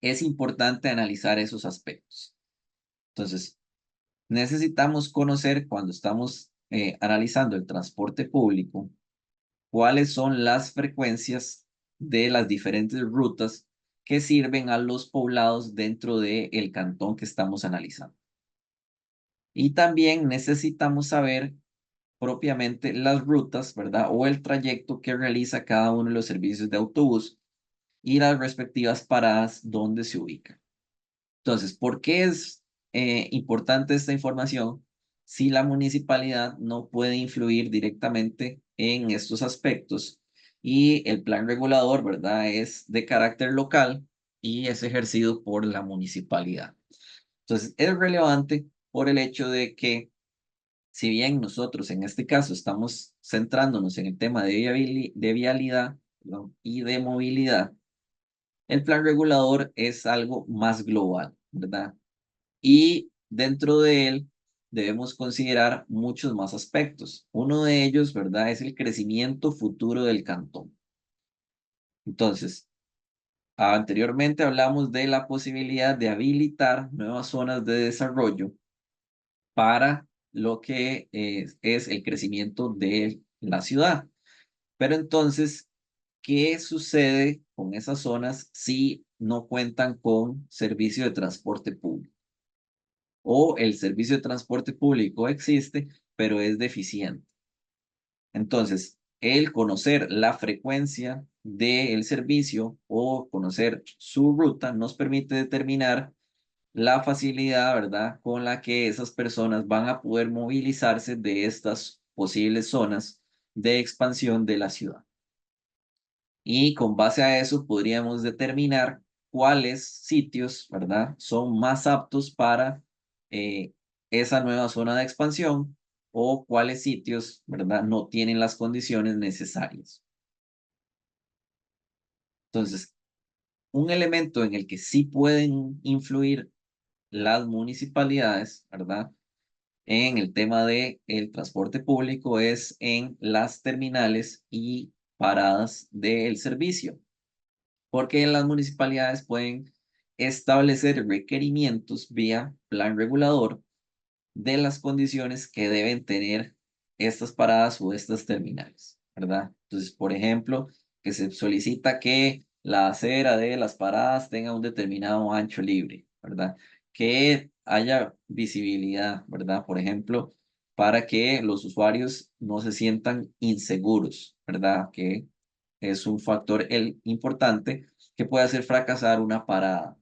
S1: es importante analizar esos aspectos. Entonces, necesitamos conocer cuando estamos analizando el transporte público, cuáles son las frecuencias de las diferentes rutas que sirven a los poblados dentro del cantón que estamos analizando. Y también necesitamos saber propiamente las rutas, ¿verdad? O el trayecto que realiza cada uno de los servicios de autobús y las respectivas paradas donde se ubican. Entonces, ¿por qué es importante esta información si la municipalidad no puede influir directamente en estos aspectos? Y el plan regulador, ¿verdad? Es de carácter local y es ejercido por la municipalidad. Entonces, es relevante por el hecho de que si bien nosotros en este caso estamos centrándonos en el tema de vialidad, ¿no?, y de movilidad, el plan regulador es algo más global, ¿verdad? Y dentro de él debemos considerar muchos más aspectos. Uno de ellos, ¿verdad?, es el crecimiento futuro del cantón. Entonces, anteriormente hablamos de la posibilidad de habilitar nuevas zonas de desarrollo para lo que es el crecimiento de la ciudad. Pero entonces, ¿qué sucede con esas zonas si no cuentan con servicio de transporte público? O el servicio de transporte público existe, pero es deficiente. Entonces, el conocer la frecuencia del servicio o conocer su ruta nos permite determinar la facilidad, ¿verdad?, con la que esas personas van a poder movilizarse de estas posibles zonas de expansión de la ciudad. Y con base a eso podríamos determinar cuáles sitios, ¿verdad?, son más aptos para eh, esa nueva zona de expansión o cuáles sitios, ¿verdad?, no tienen las condiciones necesarias. Entonces, un elemento en el que sí pueden influir las municipalidades, ¿verdad?, en el tema de el transporte público es en las terminales y paradas del servicio, porque las municipalidades pueden establecer requerimientos vía plan regulador de las condiciones que deben tener estas paradas o estas terminales, ¿verdad? Entonces, por ejemplo, que se solicita que la acera de las paradas tenga un determinado ancho libre, ¿verdad? Que haya visibilidad, ¿verdad? Por ejemplo, para que los usuarios no se sientan inseguros, ¿verdad? Que es un factor importante que puede hacer fracasar una parada,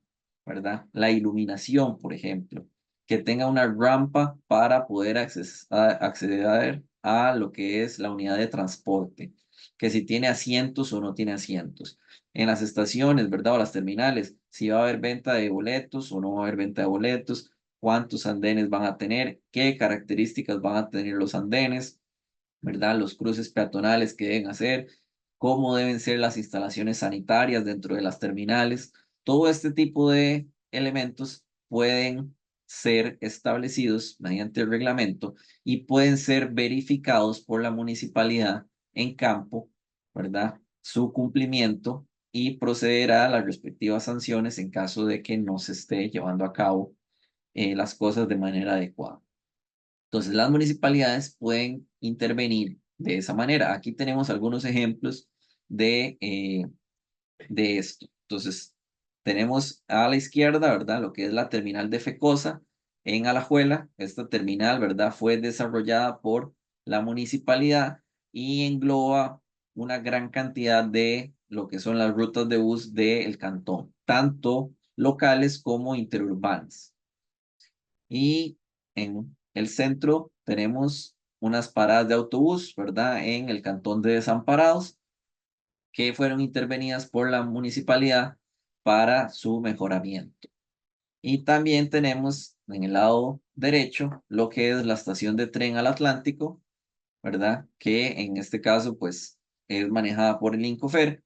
S1: ¿verdad? La iluminación, por ejemplo, que tenga una rampa para poder acceder a lo que es la unidad de transporte, que si tiene asientos o no tiene asientos. En las estaciones, ¿verdad? O las terminales, si va a haber venta de boletos o no va a haber venta de boletos, cuántos andenes van a tener, qué características van a tener los andenes, ¿verdad? Los cruces peatonales que deben hacer, cómo deben ser las instalaciones sanitarias dentro de las terminales. Todo este tipo de elementos pueden ser establecidos mediante el reglamento y pueden ser verificados por la municipalidad en campo, ¿verdad? Su cumplimiento y procederá a las respectivas sanciones en caso de que no se esté llevando a cabo las cosas de manera adecuada. Entonces, las municipalidades pueden intervenir de esa manera. Aquí tenemos algunos ejemplos de esto. Entonces, tenemos a la izquierda, ¿verdad? Lo que es la terminal de Fecosa en Alajuela. Esta terminal, ¿verdad? Fue desarrollada por la municipalidad y engloba una gran cantidad de lo que son las rutas de bus del cantón, tanto locales como interurbanas. Y en el centro tenemos unas paradas de autobús, ¿verdad? En el cantón de Desamparados, que fueron intervenidas por la municipalidad para su mejoramiento. Y también tenemos en el lado derecho lo que es la estación de tren al Atlántico, ¿verdad? Que en este caso, pues, es manejada por el Incofer,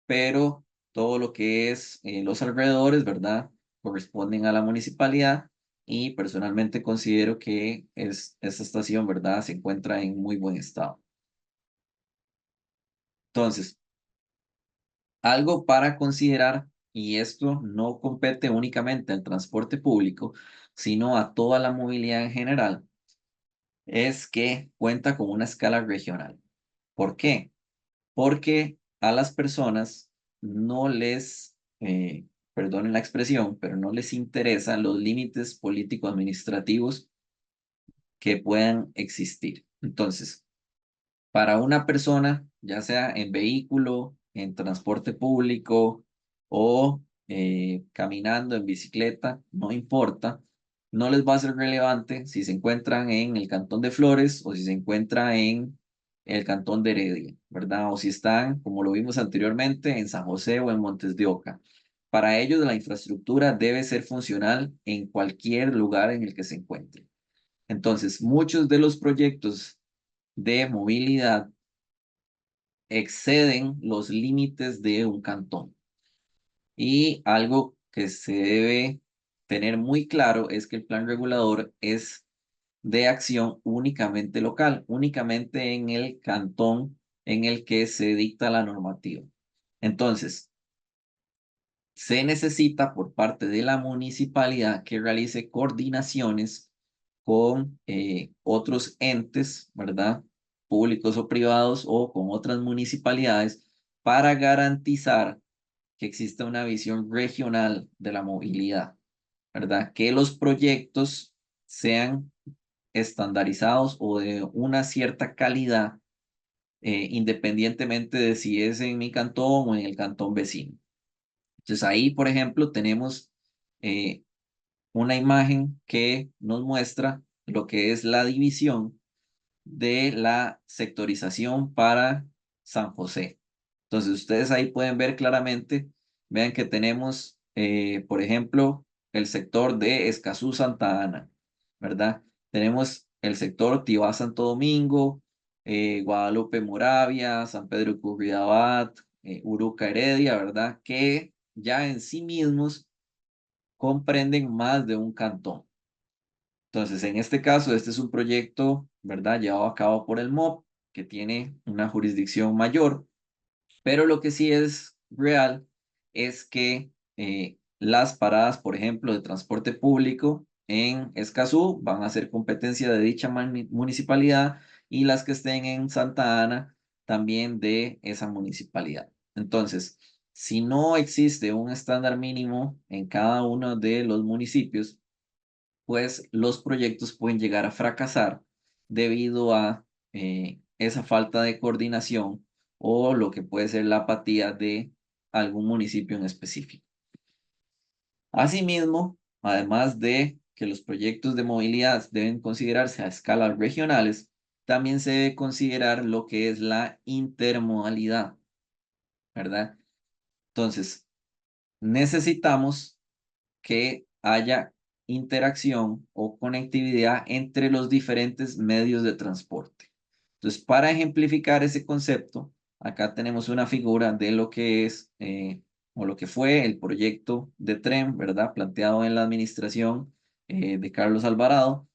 S1: pero todo lo que es los alrededores, ¿verdad? Corresponden a la municipalidad y personalmente considero que esta estación, ¿verdad? Se encuentra en muy buen estado. Entonces, algo para considerar, y esto no compete únicamente al transporte público, sino a toda la movilidad en general, es que cuenta con una escala regional. ¿Por qué? Porque a las personas no les, perdonen la expresión, pero no les interesan los límites político-administrativos que puedan existir. Entonces, para una persona, ya sea en vehículo, en transporte público o caminando en bicicleta, no importa, no les va a ser relevante si se encuentran en el Cantón de Flores o si se encuentra en el Cantón de Heredia, ¿verdad? O si están, como lo vimos anteriormente, en San José o en Montes de Oca. Para ellos, la infraestructura debe ser funcional en cualquier lugar en el que se encuentre. Entonces, muchos de los proyectos de movilidad exceden los límites de un cantón. Y algo que se debe tener muy claro es que el plan regulador es de acción únicamente local, únicamente en el cantón en el que se dicta la normativa. Entonces, se necesita por parte de la municipalidad que realice coordinaciones con otros entes, ¿verdad? Públicos o privados o con otras municipalidades para garantizar que exista una visión regional de la movilidad, ¿verdad? Que los proyectos sean estandarizados o de una cierta calidad, independientemente de si es en mi cantón o en el cantón vecino. Entonces ahí, por ejemplo, tenemos eh, una imagen que nos muestra lo que es la división de la sectorización para San José. Entonces ustedes ahí pueden ver claramente, vean que tenemos, por ejemplo, el sector de Escazú Santa Ana, ¿verdad? Tenemos el sector Tibá Santo Domingo, Guadalupe Moravia, San Pedro Curridabat, Uruca Heredia, ¿verdad? Que ya en sí mismos comprenden más de un cantón. Entonces, en este caso, este es un proyecto, ¿verdad? Llevado a cabo por el MOP, que tiene una jurisdicción mayor, pero lo que sí es real es que las paradas, por ejemplo, de transporte público en Escazú van a ser competencia de dicha municipalidad y las que estén en Santa Ana también de esa municipalidad. Entonces, si no existe un estándar mínimo en cada uno de los municipios, pues los proyectos pueden llegar a fracasar debido a esa falta de coordinación o lo que puede ser la apatía de algún municipio en específico. Asimismo, además de que los proyectos de movilidad deben considerarse a escalas regionales, también se debe considerar lo que es la intermodalidad, ¿verdad? Entonces, necesitamos que haya interacción o conectividad entre los diferentes medios de transporte. Entonces, para ejemplificar ese concepto, acá tenemos una figura de lo que es o lo que fue el proyecto de tren, ¿verdad? Planteado en la administración de Carlos Alvarado,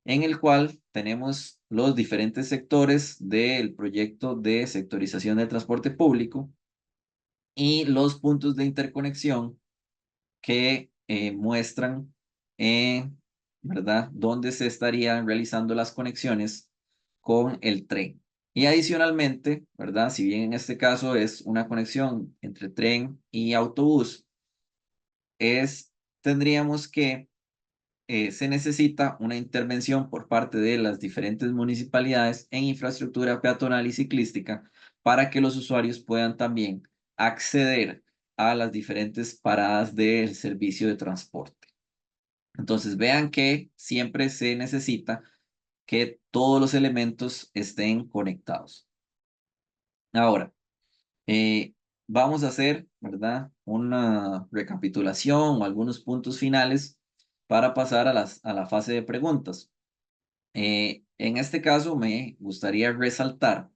S1: en el cual tenemos los diferentes sectores del proyecto de sectorización del transporte público y los puntos de interconexión que muestran, ¿verdad?, dónde se estarían realizando las conexiones con el tren. Y adicionalmente, ¿verdad?, si bien en este caso es una conexión entre tren y autobús, tendríamos que se necesita una intervención por parte de las diferentes municipalidades en infraestructura peatonal y ciclística para que los usuarios puedan también acceder a las diferentes paradas del servicio de transporte. Entonces vean que siempre se necesita que todos los elementos estén conectados. Ahora, vamos a hacer, ¿verdad?, una recapitulación o algunos puntos finales para pasar a la fase de preguntas. En este caso, me gustaría resaltar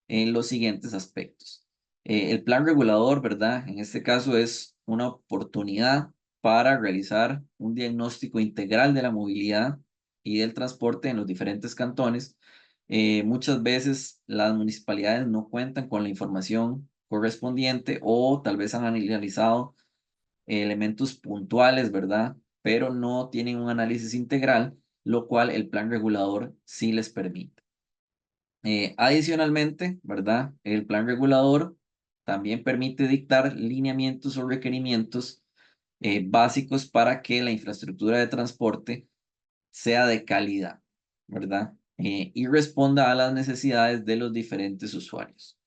S1: en los siguientes aspectos. El plan regulador, ¿verdad? En este caso es una oportunidad para realizar un diagnóstico integral de la movilidad y del transporte en los diferentes cantones. Muchas veces las municipalidades no cuentan con la información correspondiente o tal vez han analizado elementos puntuales, ¿verdad? Pero no tienen un análisis integral, lo cual el plan regulador sí les permite. Adicionalmente, ¿verdad? El plan regulador también permite dictar lineamientos o requerimientos básicos para que la infraestructura de transporte sea de calidad, ¿verdad? Y responda a las necesidades de los diferentes usuarios.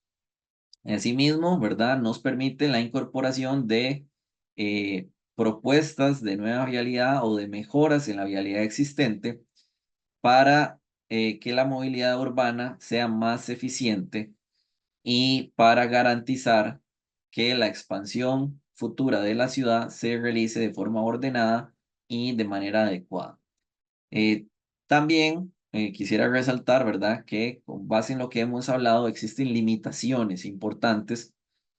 S1: Asimismo, ¿verdad? Nos permite la incorporación de propuestas de nueva vialidad o de mejoras en la vialidad existente para que la movilidad urbana sea más eficiente y para garantizar que la expansión futura de la ciudad se realice de forma ordenada y de manera adecuada. También quisiera resaltar, ¿verdad?, que con base en lo que hemos hablado, existen limitaciones importantes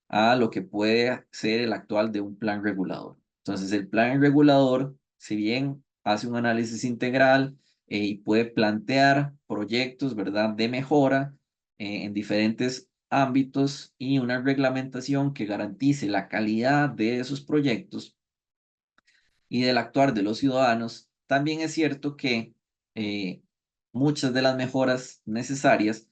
S1: a lo que puede ser el actual de un plan regulador. Entonces, el plan regulador, si bien hace un análisis integral y puede plantear proyectos, ¿verdad?, de mejora en diferentes ámbitos y una reglamentación que garantice la calidad de esos proyectos y del actuar de los ciudadanos, también es cierto que eh, muchas de las mejoras necesarias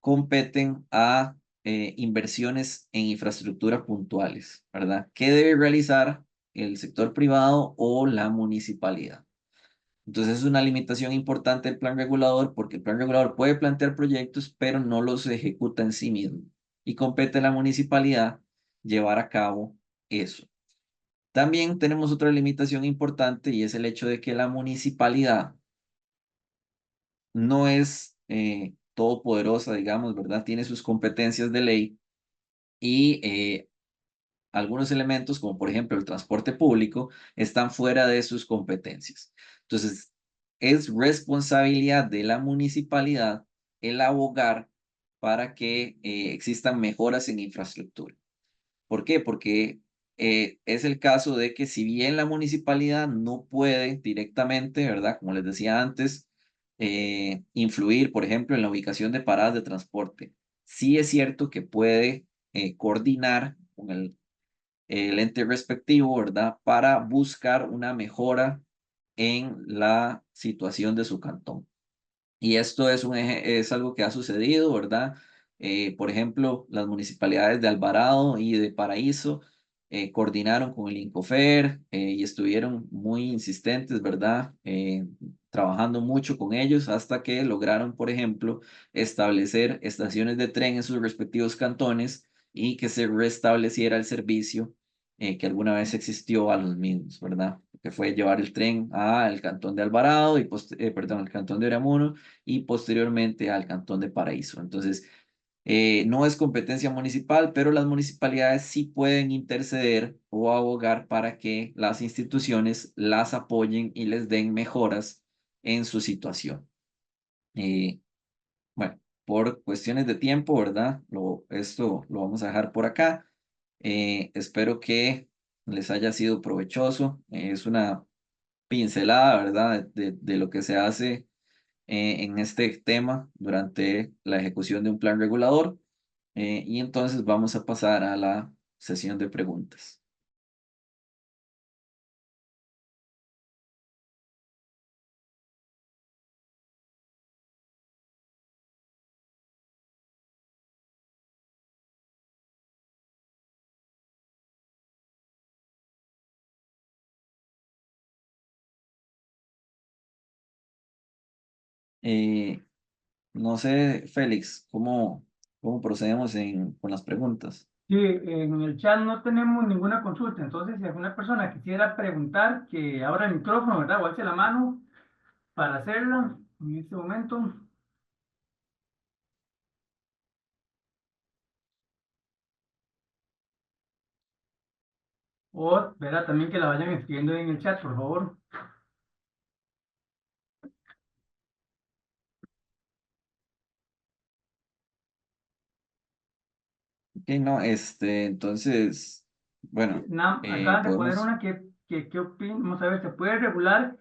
S1: competen a inversiones en infraestructura puntuales, ¿verdad? ¿Qué debe realizar el sector privado o la municipalidad? Entonces es una limitación importante del plan regulador porque el plan regulador puede plantear proyectos, pero no los ejecuta en sí mismo y compete a la municipalidad llevar a cabo eso. También tenemos otra limitación importante y es el hecho de que la municipalidad no es todopoderosa, digamos, ¿verdad? Tiene sus competencias de ley y algunos elementos, como por ejemplo el transporte público, están fuera de sus competencias. Entonces, es responsabilidad de la municipalidad el abogar para que existan mejoras en infraestructura. ¿Por qué? Porque es el caso de que si bien la municipalidad no puede directamente, ¿verdad? Como les decía antes, influir, por ejemplo, en la ubicación de paradas de transporte, sí es cierto que puede coordinar con el ente respectivo, ¿verdad? Para buscar una mejora en la situación de su cantón. Y esto es algo que ha sucedido, ¿verdad? Por ejemplo, las municipalidades de Alvarado y de Paraíso coordinaron con el Incofer y estuvieron muy insistentes, ¿verdad? Trabajando mucho con ellos hasta que lograron, por ejemplo, establecer estaciones de tren en sus respectivos cantones y que se restableciera el servicio que alguna vez existió a los mismos, ¿verdad? Que fue llevar el tren al cantón de Alvarado y, perdón, al cantón de Oramuno y posteriormente al Cantón de Paraíso. Entonces, no es competencia municipal, pero las municipalidades sí pueden interceder o abogar para que las instituciones las apoyen y les den mejoras en su situación. Bueno, por cuestiones de tiempo, ¿verdad? Esto lo vamos a dejar por acá. Espero que les haya sido provechoso. Es una pincelada, ¿verdad? De lo que se hace en este tema durante la ejecución de un plan regulador. Y entonces vamos a pasar a la sesión de preguntas. Eh, no sé, Félix, cómo procedemos con las preguntas.
S2: Sí, en el chat no tenemos ninguna consulta, entonces si alguna persona quisiera preguntar, que abra el micrófono, ¿verdad? O alce la mano para hacerla en este momento. O, ¿verdad? También que la vayan escribiendo en el chat, por favor.
S1: Ok, no, entonces, bueno,
S2: Acaban de poner
S1: podemos.
S2: una ¿qué opinan? Vamos a ver, ¿se puede regular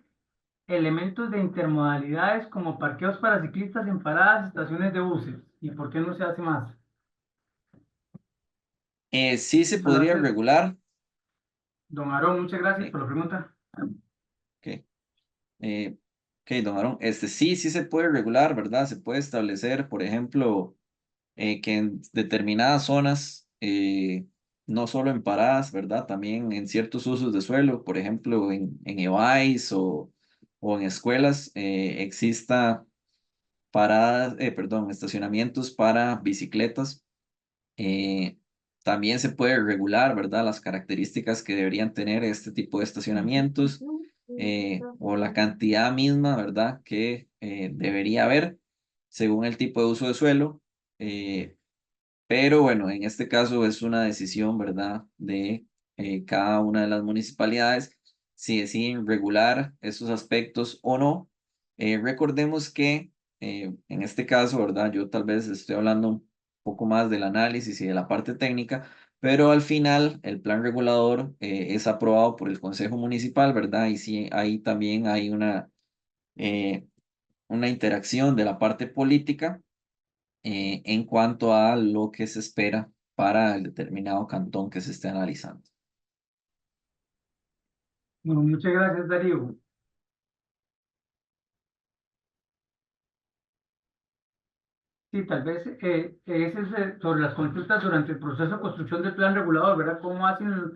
S2: elementos de intermodalidades como parqueos para ciclistas en paradas, estaciones de buses? ¿Y por qué no se hace más?
S1: Sí se
S2: Eso lo
S1: podría
S2: hace
S1: regular.
S2: don Aarón. Muchas gracias
S1: eh,
S2: por la pregunta.
S1: ok, eh, ok, don Aaron, sí se puede regular, ¿verdad? Se puede establecer, por ejemplo, que en determinadas zonas, no solo en paradas, ¿verdad? También en ciertos usos de suelo, por ejemplo, en EVAIS o en escuelas, exista paradas, perdón, estacionamientos para bicicletas. Eh, También se puede regular, ¿verdad? Las características que deberían tener este tipo de estacionamientos, o la cantidad misma, ¿verdad? Que debería haber según el tipo de uso de suelo. Pero bueno, en este caso es una decisión, ¿verdad? De cada una de las municipalidades si deciden regular esos aspectos o no. Recordemos que en este caso, ¿verdad? Yo tal vez estoy hablando un poco más del análisis y de la parte técnica, pero al final el plan regulador es aprobado por el Consejo Municipal, ¿verdad? Y sí, ahí también hay eh, una interacción de la parte política en cuanto a lo que se espera para el determinado cantón que se esté analizando.
S2: Bueno, muchas gracias, Darío. Sí, tal vez ese es sobre las consultas durante el proceso de construcción del plan regulador, ¿verdad? ¿Cómo hacen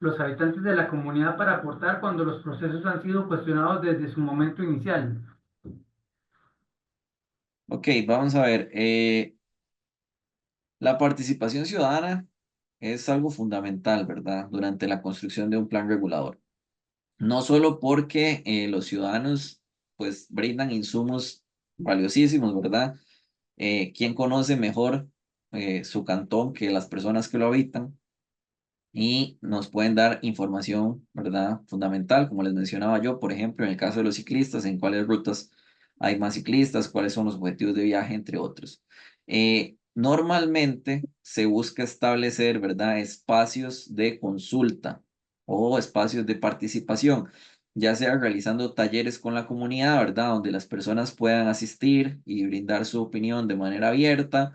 S2: los habitantes de la comunidad para aportar cuando los procesos han sido cuestionados desde su momento inicial?
S1: Ok, vamos a ver. La participación ciudadana es algo fundamental, ¿verdad? Durante la construcción de un plan regulador. No solo porque los ciudadanos pues brindan insumos valiosísimos, ¿verdad? ¿Quién conoce mejor su cantón que las personas que lo habitan? Y nos pueden dar información, ¿verdad? Fundamental, como les mencionaba yo, por ejemplo, en el caso de los ciclistas, en cuáles rutas hay más ciclistas, cuáles son los objetivos de viaje, entre otros. Normalmente se busca establecer, ¿verdad? Espacios de consulta o espacios de participación, ya sea realizando talleres con la comunidad, ¿verdad? Donde las personas puedan asistir y brindar su opinión de manera abierta,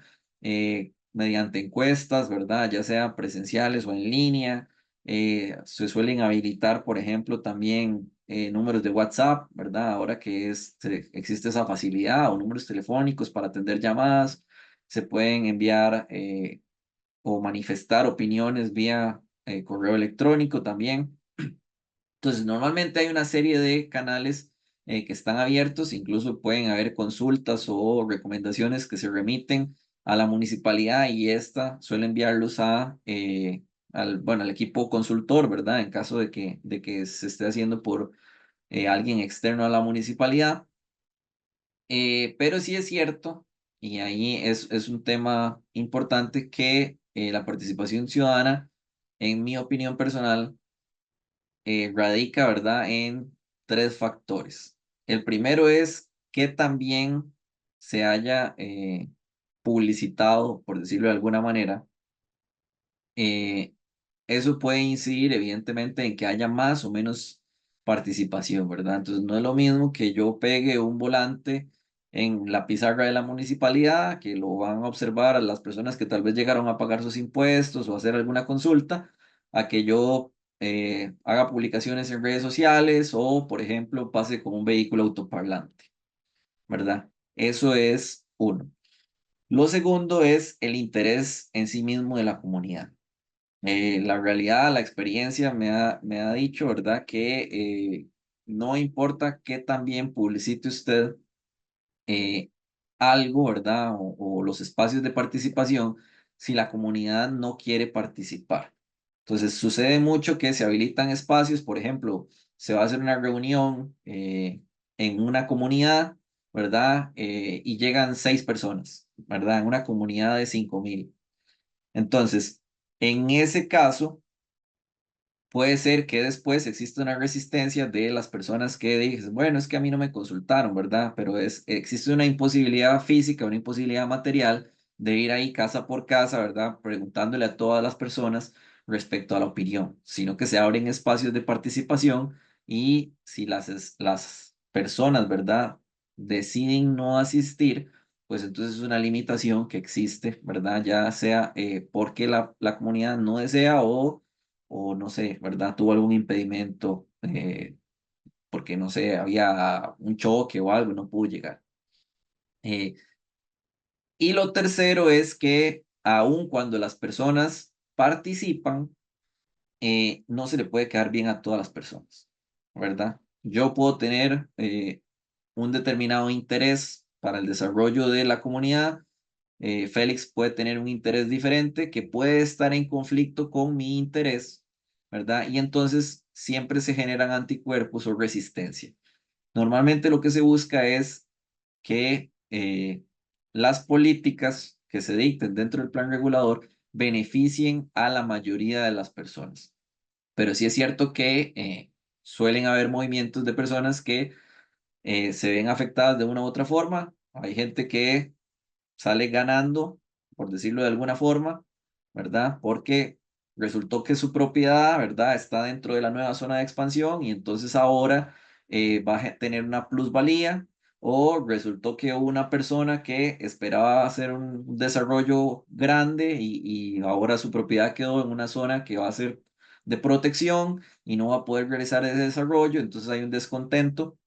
S1: mediante encuestas, ¿verdad? Ya sea presenciales o en línea. Se suelen habilitar, por ejemplo, también números de WhatsApp, ¿verdad? Ahora que existe esa facilidad, o números telefónicos para atender llamadas, se pueden enviar o manifestar opiniones vía correo electrónico también. Entonces, normalmente hay una serie de canales que están abiertos, incluso pueden haber consultas o recomendaciones que se remiten a la municipalidad y esta suele enviarlos bueno, al equipo consultor, ¿verdad? En caso de que se esté haciendo por alguien externo a la municipalidad. Pero sí es cierto, y ahí es un tema importante, que la participación ciudadana, en mi opinión personal, radica, ¿verdad?, en tres factores. El primero es que también se haya publicitado, por decirlo de alguna manera. eh, Eso puede incidir, evidentemente, en que haya más o menos participación, ¿verdad? Entonces no es lo mismo que yo pegue un volante en la pizarra de la municipalidad, que lo van a observar a las personas que tal vez llegaron a pagar sus impuestos o hacer alguna consulta, a que yo haga publicaciones en redes sociales o, por ejemplo, pase con un vehículo autoparlante, ¿verdad? Eso es uno. Lo segundo es el interés en sí mismo de la comunidad. La realidad, la experiencia me ha dicho, ¿verdad? Que no importa qué tan bien publicite usted eh, algo, ¿verdad? O los espacios de participación, si la comunidad no quiere participar. Entonces, sucede mucho que se habilitan espacios, por ejemplo, se va a hacer una reunión en una comunidad, ¿verdad? Y llegan 6 personas, ¿verdad? En una comunidad de 5.000. Entonces, en ese caso, puede ser que después exista una resistencia de las personas que dicen, bueno, es que a mí no me consultaron, ¿verdad? Pero existe una imposibilidad física, una imposibilidad material de ir ahí casa por casa, ¿verdad? Preguntándole a todas las personas respecto a la opinión, sino que se abren espacios de participación y si las personas, ¿verdad? Deciden no asistir, pues entonces es una limitación que existe, ¿verdad? Ya sea porque la comunidad no desea o no sé, ¿verdad? Tuvo algún impedimento porque, no sé, había un choque o algo, no pudo llegar. Eh, y lo tercero es que aun cuando las personas participan, no se le puede quedar bien a todas las personas, ¿verdad? Yo puedo tener un determinado interés para el desarrollo de la comunidad. Félix puede tener un interés diferente que puede estar en conflicto con mi interés, ¿verdad? Y entonces siempre se generan anticuerpos o resistencia. Normalmente lo que se busca es que las políticas que se dicten dentro del plan regulador beneficien a la mayoría de las personas. Pero sí es cierto que suelen haber movimientos de personas que se ven afectadas de una u otra forma. Hay gente que sale ganando, por decirlo de alguna forma, ¿verdad? Porque resultó que su propiedad, ¿verdad? Está dentro de la nueva zona de expansión y entonces ahora va a tener una plusvalía. O resultó que hubo una persona que esperaba hacer un desarrollo grande y ahora su propiedad quedó en una zona que va a ser de protección y no va a poder realizar ese desarrollo, entonces hay un descontento.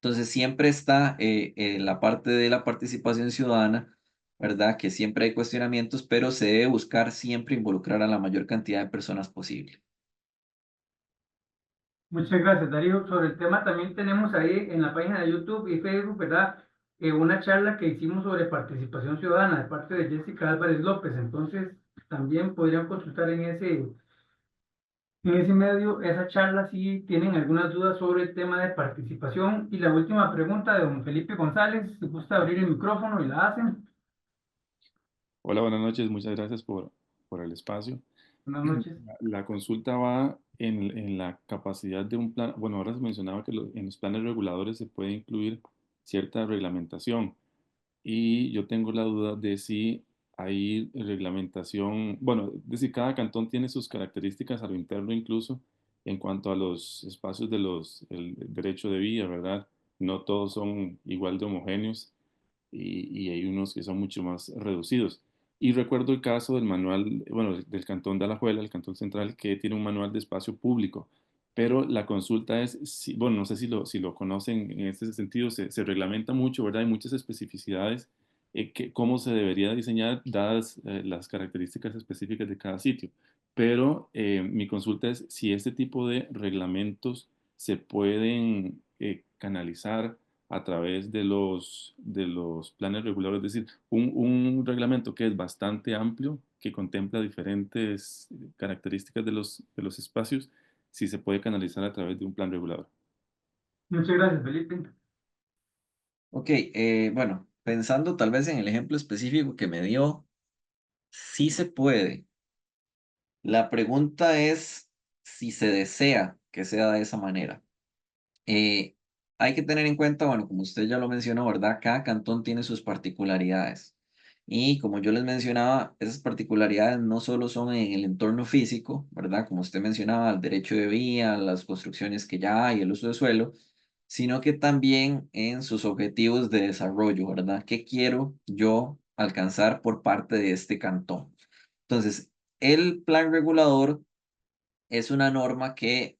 S1: Entonces siempre está la parte de la participación ciudadana, ¿verdad? Que siempre hay cuestionamientos, pero se debe buscar siempre involucrar a la mayor cantidad de personas posible.
S2: Muchas gracias, Darío. Sobre el tema también tenemos ahí en la página de YouTube y Facebook, ¿verdad? Una charla que hicimos sobre participación ciudadana de parte de Jessica Álvarez López. Entonces, también podrían consultar en ese medio esa charla si tienen algunas dudas sobre el tema de participación. Y la última pregunta de don Felipe González, si gusta abrir el micrófono y la hacen.
S3: Hola, buenas noches. Muchas gracias por el espacio.
S2: Buenas noches.
S3: La consulta va en la capacidad de un plan. Bueno, ahora se mencionaba que en los planes reguladores se puede incluir cierta reglamentación y yo tengo la duda de si hay reglamentación, bueno, es decir, cada cantón tiene sus características a lo interno incluso en cuanto a los espacios el derecho de vía, ¿verdad? No todos son igual de homogéneos y hay unos que son mucho más reducidos. Y recuerdo el caso del manual, bueno, del Cantón de Alajuela, el Cantón Central, que tiene un manual de espacio público. Pero la consulta es, bueno, no sé si lo conocen en este sentido, se reglamenta mucho, ¿verdad? Hay muchas especificidades, cómo se debería diseñar dadas las características específicas de cada sitio. Pero mi consulta es si este tipo de reglamentos se pueden canalizar a través de los planes regulados, es decir, un reglamento que es bastante amplio, que contempla diferentes características de los espacios, si se puede canalizar a través de un plan regulador.
S2: Muchas gracias, Felipe.
S1: Ok, bueno, pensando tal vez en el ejemplo específico que me dio, sí se puede. La pregunta es si se desea que sea de esa manera. Eh, Hay que tener en cuenta, bueno, como usted ya lo mencionó, ¿verdad? Cada cantón tiene sus particularidades. Y como yo les mencionaba, esas particularidades no solo son en el entorno físico, ¿verdad? Como usted mencionaba, el derecho de vía, las construcciones que ya hay, el uso de suelo, sino que también en sus objetivos de desarrollo, ¿verdad? ¿Qué quiero yo alcanzar por parte de este cantón? Entonces, el plan regulador es una norma que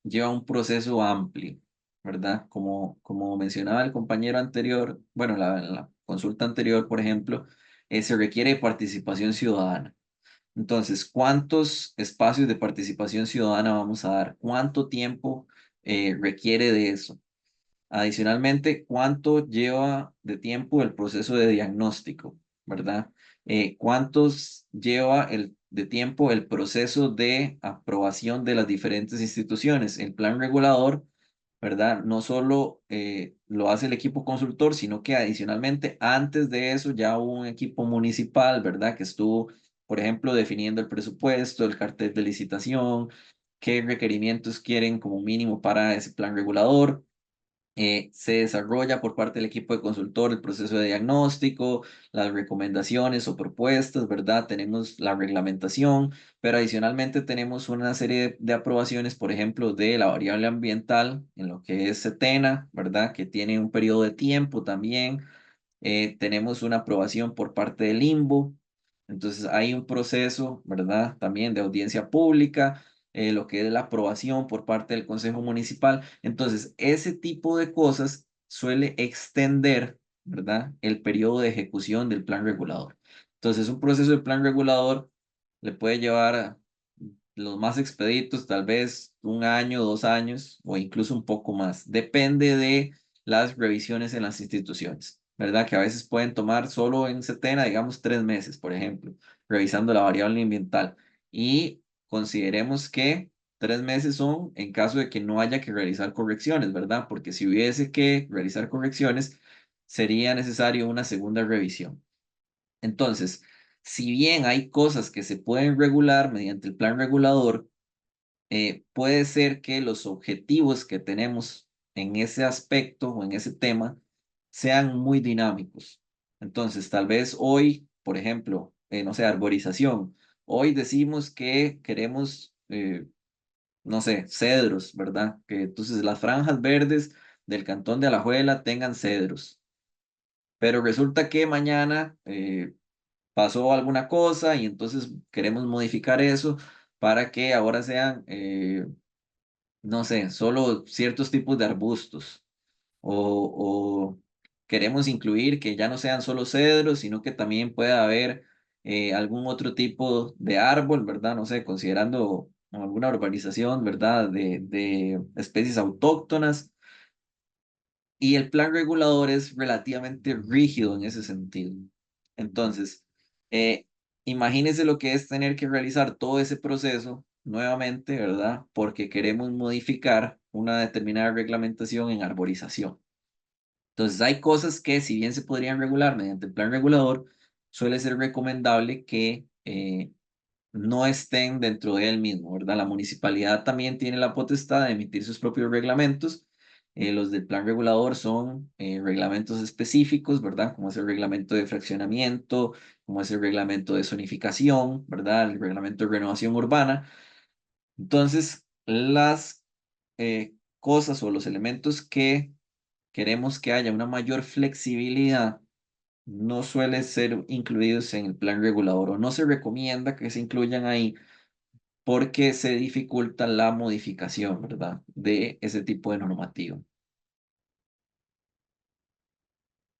S1: lleva un proceso amplio, ¿verdad? Como mencionaba el compañero anterior, bueno, la consulta anterior, por ejemplo, se requiere participación ciudadana. Entonces, ¿cuántos espacios de participación ciudadana vamos a dar? ¿Cuánto tiempo requiere de eso? Adicionalmente, ¿cuánto lleva de tiempo el proceso de diagnóstico, verdad? ¿Cuántos lleva de tiempo el proceso de aprobación de las diferentes instituciones? El plan regulador, ¿verdad? No solo lo hace el equipo consultor, sino que adicionalmente, antes de eso, ya hubo un equipo municipal, ¿verdad? Que estuvo, por ejemplo, definiendo el presupuesto, el cartel de licitación, qué requerimientos quieren como mínimo para ese plan regulador. Se desarrolla por parte del equipo de consultor el proceso de diagnóstico, las recomendaciones o propuestas, ¿verdad? Tenemos la reglamentación, pero adicionalmente tenemos una serie de aprobaciones, por ejemplo, de la variable ambiental en lo que es SETENA, ¿verdad? Que tiene un periodo de tiempo también. Tenemos una aprobación por parte del limbo. Entonces hay un proceso, ¿verdad? También de audiencia pública, lo que es la aprobación por parte del Consejo Municipal. Entonces, ese tipo de cosas suele extender, ¿verdad? El periodo de ejecución del plan regulador. Entonces, un proceso de plan regulador le puede llevar los más expeditos, tal vez un año, 2 años o incluso un poco más. Depende de las revisiones en las instituciones, ¿verdad? Que a veces pueden tomar solo en Setena, digamos, 3 meses, por ejemplo, revisando la variable ambiental. Y consideremos que 3 meses son en caso de que no haya que realizar correcciones, ¿verdad? Porque si hubiese que realizar correcciones, sería necesario una segunda revisión. Entonces, si bien hay cosas que se pueden regular mediante el plan regulador, puede ser que los objetivos que tenemos en ese aspecto o en ese tema sean muy dinámicos. Entonces, tal vez hoy, por ejemplo, no sé, arborización. Hoy decimos que queremos, no sé, cedros, ¿verdad? Que entonces las franjas verdes del cantón de Alajuela tengan cedros. Pero resulta que mañana pasó alguna cosa y entonces queremos modificar eso para que ahora sean no sé, solo ciertos tipos de arbustos o queremos incluir que ya no sean solo cedros, sino que también pueda haber algún otro tipo de árbol, ¿verdad? No sé, considerando alguna urbanización, ¿verdad? De especies autóctonas. Y el plan regulador es relativamente rígido en ese sentido. Entonces, eh, imagínese lo que es tener que realizar todo ese proceso nuevamente, ¿verdad? Porque queremos modificar una determinada reglamentación en arborización. Entonces, hay cosas que, si bien se podrían regular mediante el plan regulador, suele ser recomendable que no estén dentro de él mismo, ¿verdad? La municipalidad también tiene la potestad de emitir sus propios reglamentos. Los del plan regulador son reglamentos específicos, ¿verdad? Como es el reglamento de fraccionamiento, como es el reglamento de zonificación, ¿verdad? El reglamento de renovación urbana. Entonces, las cosas o los elementos que queremos que haya una mayor flexibilidad no suelen ser incluidos en el plan regulador o no se recomienda que se incluyan ahí porque se dificulta la modificación, ¿verdad? De ese tipo de normativo.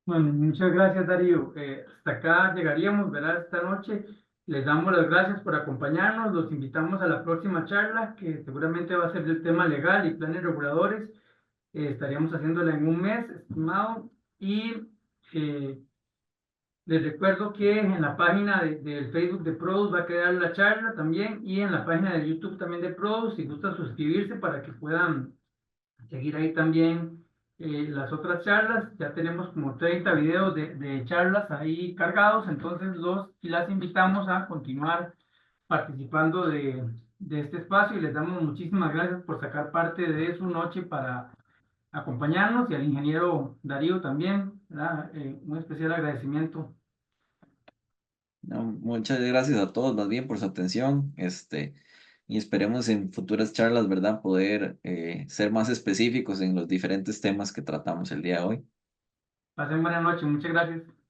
S2: Bueno, muchas gracias, Darío. Hasta acá llegaríamos, ¿verdad? Esta noche. Les damos las gracias por acompañarnos. Los invitamos a la próxima charla, que seguramente va a ser del tema legal y planes reguladores. Estaríamos haciéndola en un mes, estimado. Y eh, les recuerdo que en la página del Facebook de Produce va a quedar la charla también y en la página de YouTube también de Produce, si gustan suscribirse para que puedan seguir ahí también las otras charlas. Ya tenemos como 30 videos de charlas ahí cargados, entonces los y las invitamos a continuar participando de este espacio y les damos muchísimas gracias por sacar parte de su noche para acompañarnos y al ingeniero Darío también, ¿verdad? Un especial agradecimiento.
S1: No, muchas gracias a todos más bien por su atención, y esperemos en futuras charlas, ¿verdad? Poder ser más específicos en los diferentes temas que tratamos el día de hoy.
S2: Pasen buena noche, muchas gracias.